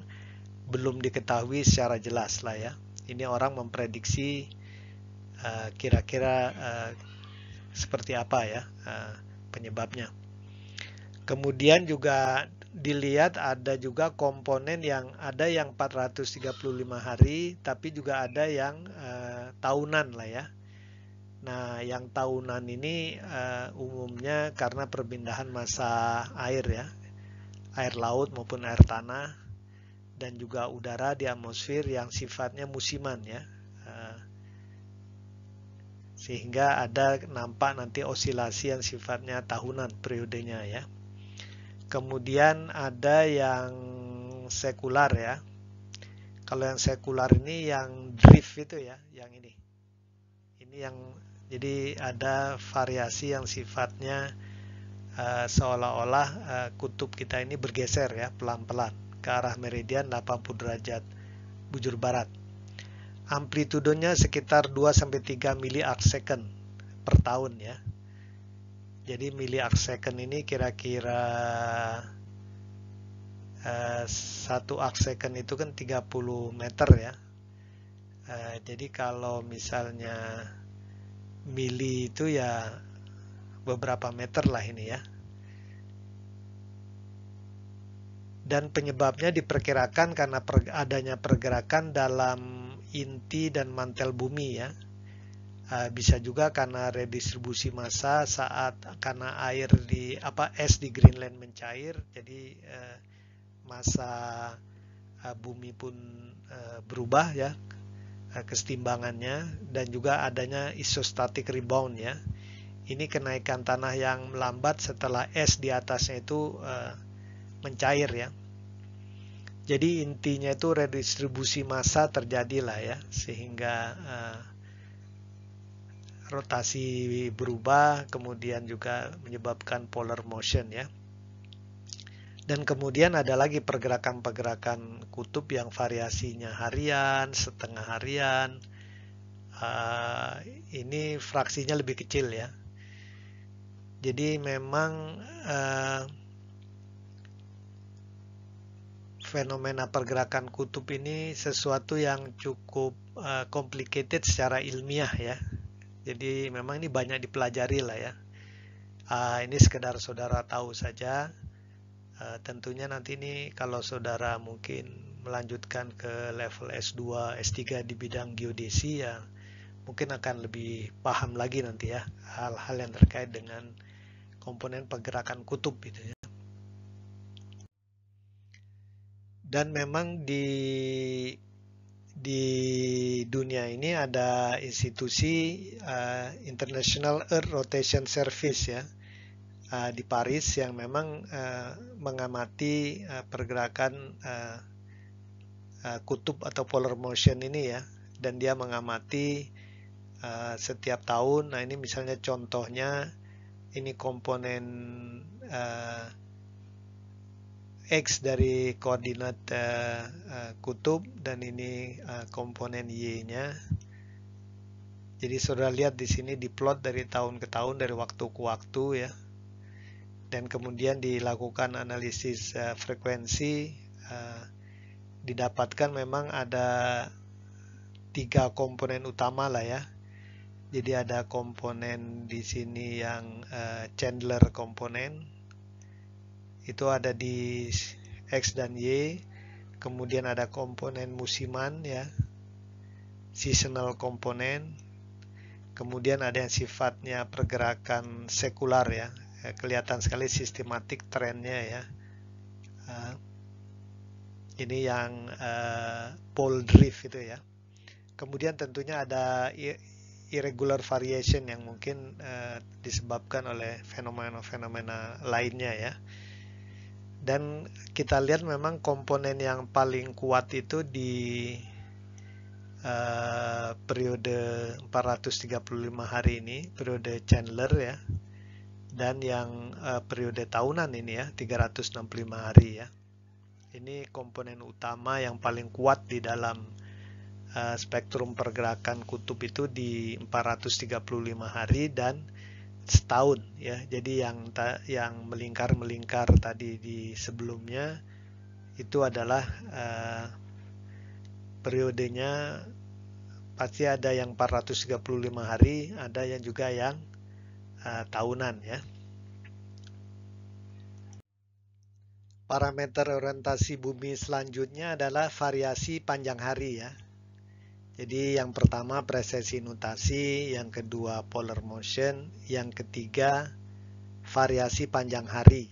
belum diketahui secara jelas lah ya. Ini orang memprediksi kira-kira seperti apa ya penyebabnya. Kemudian juga dilihat ada juga komponen yang ada yang 435 hari, tapi juga ada yang tahunan lah ya. Nah, yang tahunan ini umumnya karena perpindahan massa air ya, air laut maupun air tanah, dan juga udara di atmosfer yang sifatnya musiman ya. Sehingga ada nampak nanti osilasi yang sifatnya tahunan periodenya ya. Kemudian ada yang sekular ya. Kalau yang sekular ini yang drift itu ya, yang ini. Ini yang jadi ada variasi yang sifatnya seolah-olah kutub kita ini bergeser ya pelan-pelan ke arah meridian 80 derajat bujur barat. Amplitudenya sekitar 2-3 miliarc second per tahun ya. Jadi miliarc second ini kira-kira 1 arc second itu kan 30 meter ya. Jadi kalau misalnya mili itu ya beberapa meter lah ini ya. Dan penyebabnya diperkirakan karena adanya pergerakan dalam inti dan mantel bumi ya. Bisa juga karena redistribusi massa saat karena es di Greenland mencair, jadi massa bumi pun berubah ya kesetimbangannya, dan juga adanya isostatic rebound ya. Ini kenaikan tanah yang melambat setelah es di atasnya itu mencair ya. Jadi intinya itu redistribusi massa terjadi lah ya, sehingga rotasi berubah, kemudian juga menyebabkan polar motion ya. Dan kemudian ada lagi pergerakan-pergerakan kutub yang variasinya harian, setengah harian. Ini fraksinya lebih kecil ya. Jadi memang fenomena pergerakan kutub ini sesuatu yang cukup complicated secara ilmiah ya. Jadi memang ini banyak dipelajari lah ya. Ini sekedar saudara tahu saja. Tentunya nanti ini kalau saudara mungkin melanjutkan ke level S2, S3 di bidang geodesi ya, mungkin akan lebih paham lagi nanti ya hal-hal yang terkait dengan komponen pergerakan kutub gitu ya. Dan memang di dunia ini ada institusi International Earth Rotation Service ya di Paris yang memang mengamati pergerakan kutub atau polar motion ini ya, dan dia mengamati setiap tahun. Nah ini misalnya contohnya ini komponen X dari koordinat kutub, dan ini komponen Y-nya. Jadi saudara lihat di sini diplot dari tahun ke tahun, dari waktu ke waktu ya. Dan kemudian dilakukan analisis frekuensi, didapatkan memang ada 3 komponen utama lah ya. Jadi ada komponen di sini yang Chandler komponen, itu ada di X dan Y. Kemudian ada komponen musiman ya, seasonal komponen. Kemudian ada yang sifatnya pergerakan sekular ya, kelihatan sekali sistematik trennya ya. Ini yang pole drift itu ya. Kemudian tentunya ada irregular variation yang mungkin disebabkan oleh fenomena-fenomena lainnya ya. Dan kita lihat memang komponen yang paling kuat itu di periode 435 hari ini, periode Chandler ya. Dan yang periode tahunan ini ya, 365 hari ya. Ini komponen utama yang paling kuat di dalam spektrum pergerakan kutub itu di 435 hari dan setahun ya. Jadi yang melingkar-melingkar tadi di sebelumnya itu adalah periodenya pasti ada yang 435 hari, ada yang juga yang tahunan ya. Parameter orientasi bumi selanjutnya adalah variasi panjang hari ya. Jadi yang pertama presesi nutasi, yang kedua polar motion, yang ketiga variasi panjang hari.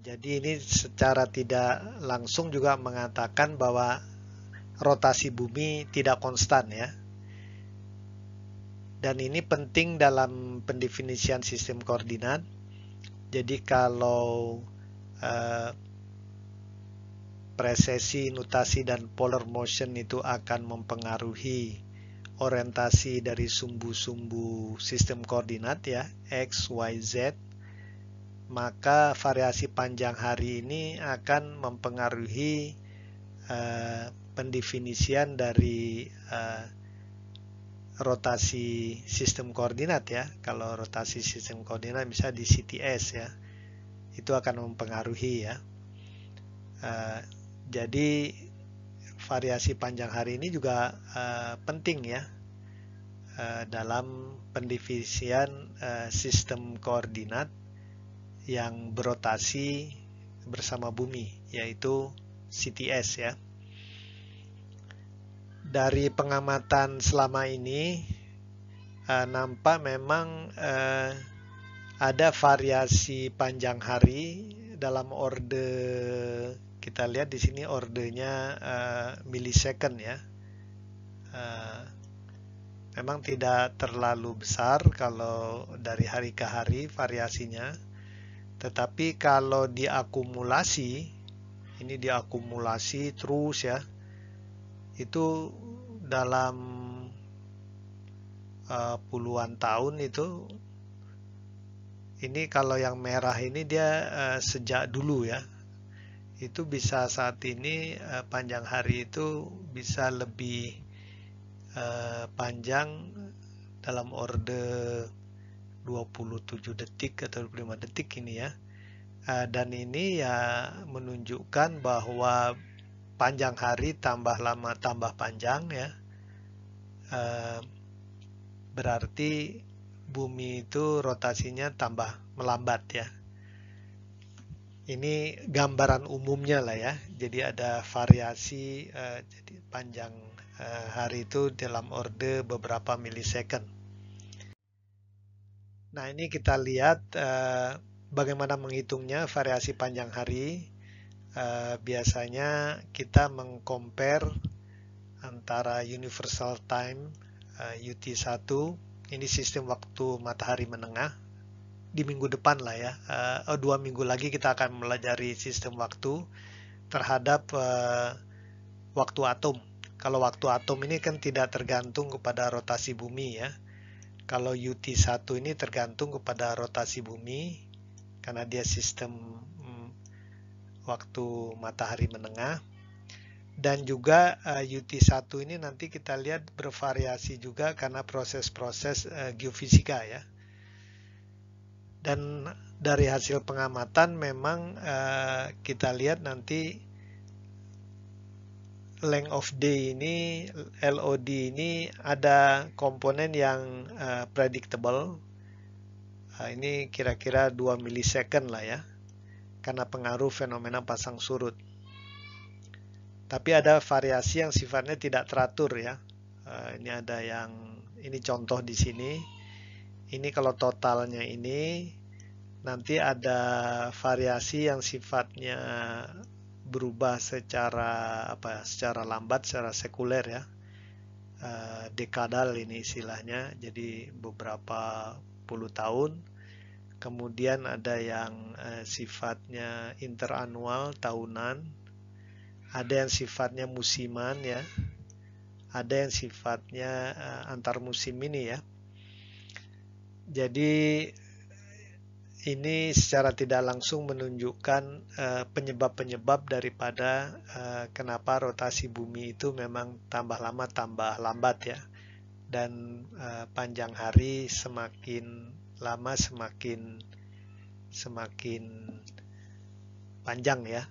Jadi ini secara tidak langsung juga mengatakan bahwa rotasi bumi tidak konstan ya. Dan ini penting dalam pendefinisian sistem koordinat. Jadi kalau presesi, nutasi, dan polar motion itu akan mempengaruhi orientasi dari sumbu-sumbu sistem koordinat ya, X, Y, Z, maka variasi panjang hari ini akan mempengaruhi pendefinisian dari rotasi sistem koordinat ya. Kalau rotasi sistem koordinat bisa di CTS ya, itu akan mempengaruhi ya. Jadi variasi panjang hari ini juga penting ya dalam pendefinisian sistem koordinat yang berotasi bersama bumi, yaitu CTS ya. Dari pengamatan selama ini nampak memang ada variasi panjang hari dalam orde, kita lihat di sini ordenya millisecond ya. Memang tidak terlalu besar kalau dari hari ke hari variasinya, tetapi kalau diakumulasi, ini diakumulasi terus ya, itu dalam puluhan tahun itu, ini kalau yang merah ini dia sejak dulu ya, itu bisa saat ini panjang hari itu bisa lebih panjang dalam orde 27 detik atau 25 detik ini ya. Dan ini ya menunjukkan bahwa panjang hari tambah lama tambah panjang ya. Berarti bumi itu rotasinya tambah melambat ya. Ini gambaran umumnya lah ya. Jadi ada variasi jadi panjang hari itu dalam orde beberapa milisecond. Nah, ini kita lihat bagaimana menghitungnya variasi panjang hari. Biasanya kita meng-compare antara universal time UT1, ini sistem waktu matahari menengah, di minggu depan lah ya, 2 minggu lagi kita akan melajari sistem waktu terhadap waktu atom. Kalau waktu atom ini kan tidak tergantung kepada rotasi bumi ya. Kalau UT1 ini tergantung kepada rotasi bumi karena dia sistem waktu matahari menengah. Dan juga UT1 ini nanti kita lihat bervariasi juga karena proses-proses geofisika ya. Dan dari hasil pengamatan memang kita lihat nanti length of day ini, LOD ini ada komponen yang predictable. Ini kira-kira 2 milisecond lah ya, karena pengaruh fenomena pasang surut. Tapi ada variasi yang sifatnya tidak teratur ya. Ini ada yang, ini contoh di sini. Ini kalau totalnya ini, nanti ada variasi yang sifatnya berubah secara secara lambat, secara sekuler ya. dekadal ini istilahnya, jadi beberapa puluh tahun. Kemudian ada yang sifatnya interanual, tahunan, ada yang sifatnya musiman ya, ada yang sifatnya antar musim ini ya. Jadi ini secara tidak langsung menunjukkan penyebab-penyebab daripada kenapa rotasi bumi itu memang tambah lama tambah lambat ya. Dan panjang hari semakin lama semakin panjang ya.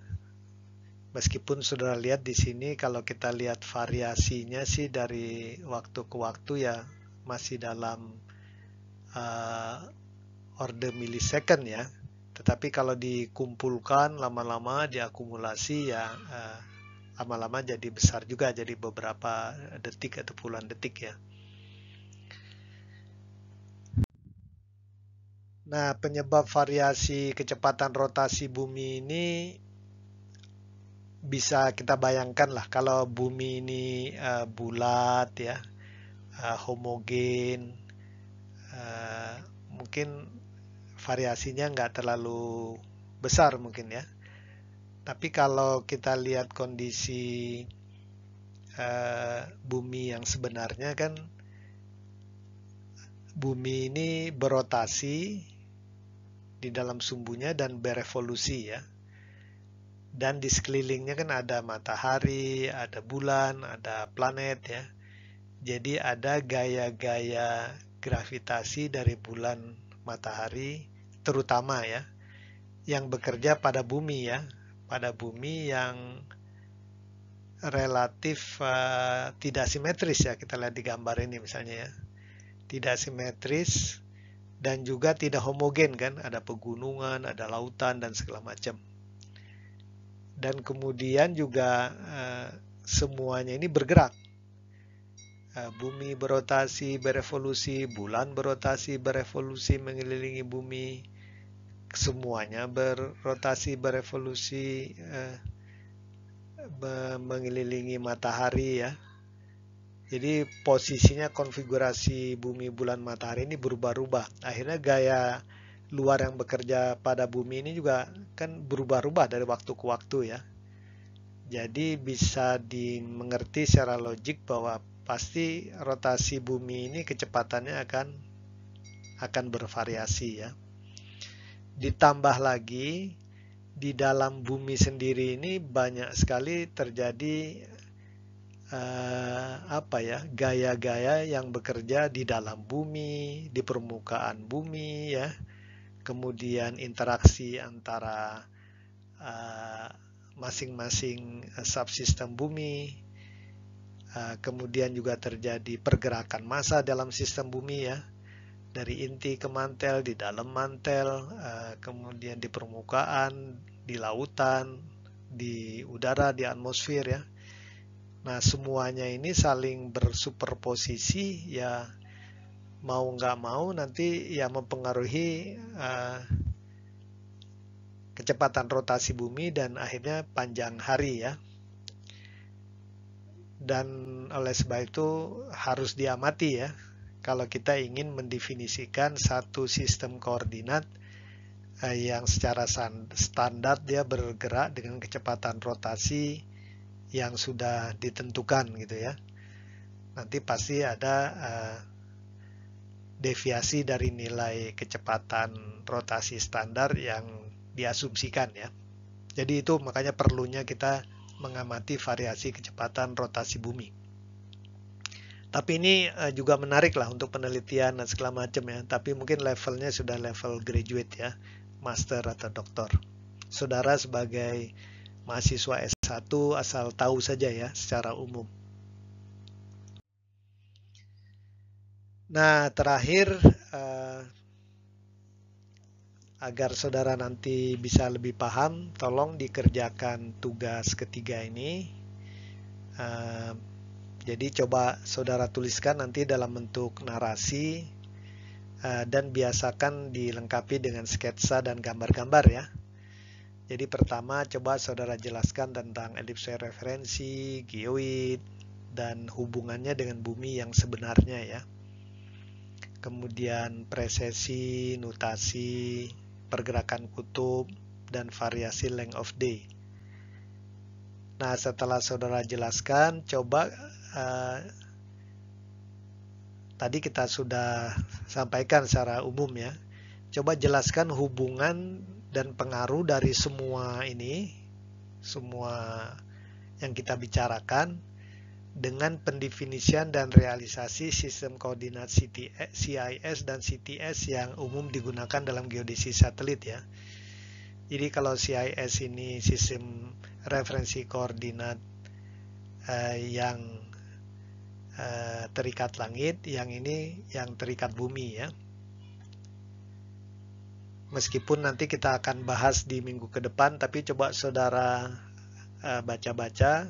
Meskipun sudah lihat di sini kalau kita lihat variasinya sih dari waktu ke waktu ya masih dalam order millisecond ya, tetapi kalau dikumpulkan lama-lama diakumulasi ya lama-lama jadi besar juga, jadi beberapa detik atau puluhan detik ya. Nah, penyebab variasi kecepatan rotasi bumi ini bisa kita bayangkan lah, kalau bumi ini bulat ya, homogen, mungkin variasinya nggak terlalu besar mungkin ya. Tapi kalau kita lihat kondisi bumi yang sebenarnya kan, bumi ini berotasi di dalam sumbunya dan berevolusi ya. Dan di sekelilingnya kan ada matahari, ada bulan, ada planet ya. Jadi ada gaya-gaya gravitasi dari bulan, matahari terutama ya, yang bekerja pada bumi ya, pada bumi yang relatif tidak simetris ya, kita lihat di gambar ini misalnya ya, tidak simetris dan juga tidak homogen kan, ada pegunungan, ada lautan dan segala macam. Dan kemudian juga semuanya ini bergerak. Bumi berotasi, berevolusi, bulan berotasi, berevolusi mengelilingi bumi, semuanya berotasi, berevolusi mengelilingi matahari ya. Jadi posisinya, konfigurasi bumi, bulan, matahari ini berubah-ubah. Akhirnya gaya luar yang bekerja pada bumi ini juga kan berubah-ubah dari waktu ke waktu ya. Jadi bisa dimengerti secara logik bahwa pasti rotasi bumi ini kecepatannya akan bervariasi ya. Ditambah lagi di dalam bumi sendiri ini banyak sekali terjadi gaya-gaya yang bekerja di dalam bumi, di permukaan bumi ya. Kemudian interaksi antara masing-masing subsistem bumi. Kemudian juga terjadi pergerakan massa dalam sistem bumi ya, dari inti ke mantel, di dalam mantel, kemudian di permukaan, di lautan, di udara, di atmosfer ya. Nah, semuanya ini saling bersuperposisi ya, mau nggak mau nanti ya mempengaruhi kecepatan rotasi bumi dan akhirnya panjang hari ya. Dan oleh sebab itu harus diamati ya, kalau kita ingin mendefinisikan satu sistem koordinat yang secara standar dia bergerak dengan kecepatan rotasi yang sudah ditentukan gitu ya. Nanti pasti ada deviasi dari nilai kecepatan rotasi standar yang diasumsikan ya. Jadi itu makanya perlunya kita mengamati variasi kecepatan rotasi bumi. Tapi ini juga menarik lah untuk penelitian dan segala macam ya. Tapi mungkin levelnya sudah level graduate ya, master atau doktor. Saudara sebagai mahasiswa S1 asal tahu saja ya secara umum. Nah, terakhir agar saudara nanti bisa lebih paham, tolong dikerjakan tugas ketiga ini. Jadi coba saudara tuliskan nanti dalam bentuk narasi dan biasakan dilengkapi dengan sketsa dan gambar-gambar ya. Jadi pertama coba saudara jelaskan tentang elipsoid referensi, geoid, dan hubungannya dengan bumi yang sebenarnya ya. Kemudian presesi, nutasi, pergerakan kutub, dan variasi length of day. Nah, setelah saudara jelaskan, coba tadi kita sudah sampaikan secara umum ya. Coba jelaskan hubungan dan pengaruh dari semua ini, semua yang kita bicarakan dengan pendefinisian dan realisasi sistem koordinat CIS dan CTS yang umum digunakan dalam geodesi satelit ya. Jadi kalau CIS ini sistem referensi koordinat yang terikat langit, yang ini yang terikat bumi ya. Meskipun nanti kita akan bahas di minggu ke depan, tapi coba saudara baca-baca,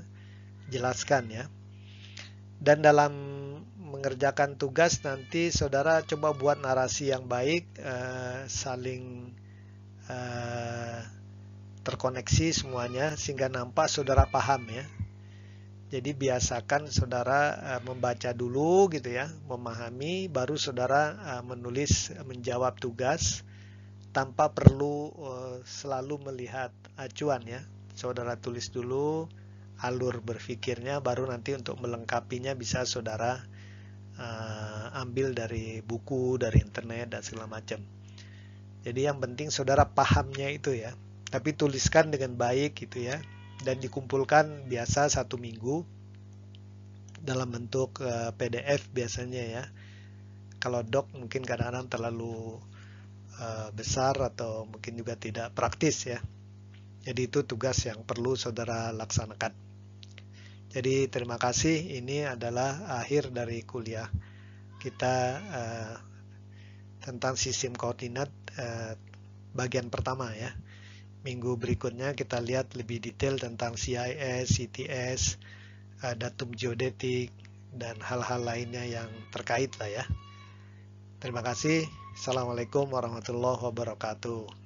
jelaskan ya. Dan dalam mengerjakan tugas nanti saudara coba buat narasi yang baik, saling terkoneksi semuanya sehingga nampak saudara paham ya. Jadi biasakan saudara membaca dulu gitu ya, memahami, baru saudara menulis, menjawab tugas tanpa perlu selalu melihat acuan ya. Saudara tulis dulu alur berpikirnya, baru nanti untuk melengkapinya bisa saudara ambil dari buku, dari internet dan segala macam. Jadi yang penting saudara pahamnya itu ya. Tapi tuliskan dengan baik gitu ya. Dan dikumpulkan biasa 1 minggu dalam bentuk PDF biasanya ya. Kalau doc mungkin kadang-kadang terlalu besar atau mungkin juga tidak praktis ya. Jadi itu tugas yang perlu saudara laksanakan. Jadi terima kasih, ini adalah akhir dari kuliah kita tentang sistem koordinat bagian pertama ya. Minggu berikutnya kita lihat lebih detail tentang CIS, CTS, datum geodetik, dan hal-hal lainnya yang terkait lah ya. Terima kasih. Assalamualaikum warahmatullahi wabarakatuh.